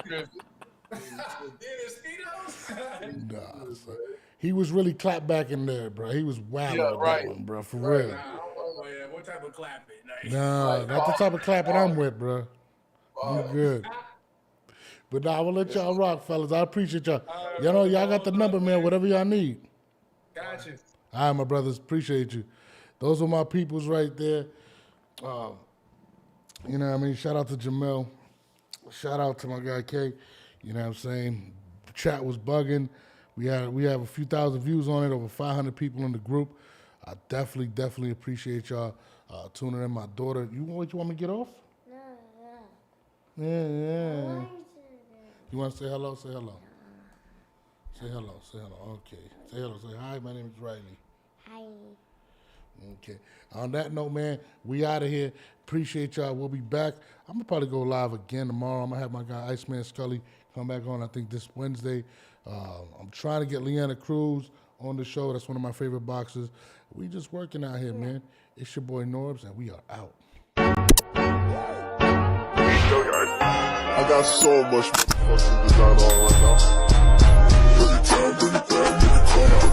man. Nah, he was really clapped back in there, bro. He was wild with that one, bro, for real. What type of clapping? Nah, not the type of clapping I'm with, bro. You good. But nah, I will let y'all rock, fellas. I appreciate y'all. Y'all got the number, man, whatever y'all need. Gotcha. All right, my brothers. Appreciate you. Those are my peoples right there. You know what I mean? Shout out to Jamel. Shout out to my guy K. You know what I'm saying? The chat was bugging. We have a few thousand views on it, over 500 people in the group. I definitely appreciate y'all tuning in. My daughter, you want me to get off? Yeah. You want to say hello? Say hello. Say hello. Okay. Say hello. Say hi, my name is Riley. Hi. Okay. On that note, man, we out of here. Appreciate y'all. We'll be back. I'm going to probably go live again tomorrow. I'm going to have my guy Iceman Scully come back on, I think, this Wednesday. I'm trying to get Leanna Cruz on the show. That's one of my favorite boxers. We just working out here, man. It's your boy Norbs, and we are out. I got so much fucking design on right now. Every time,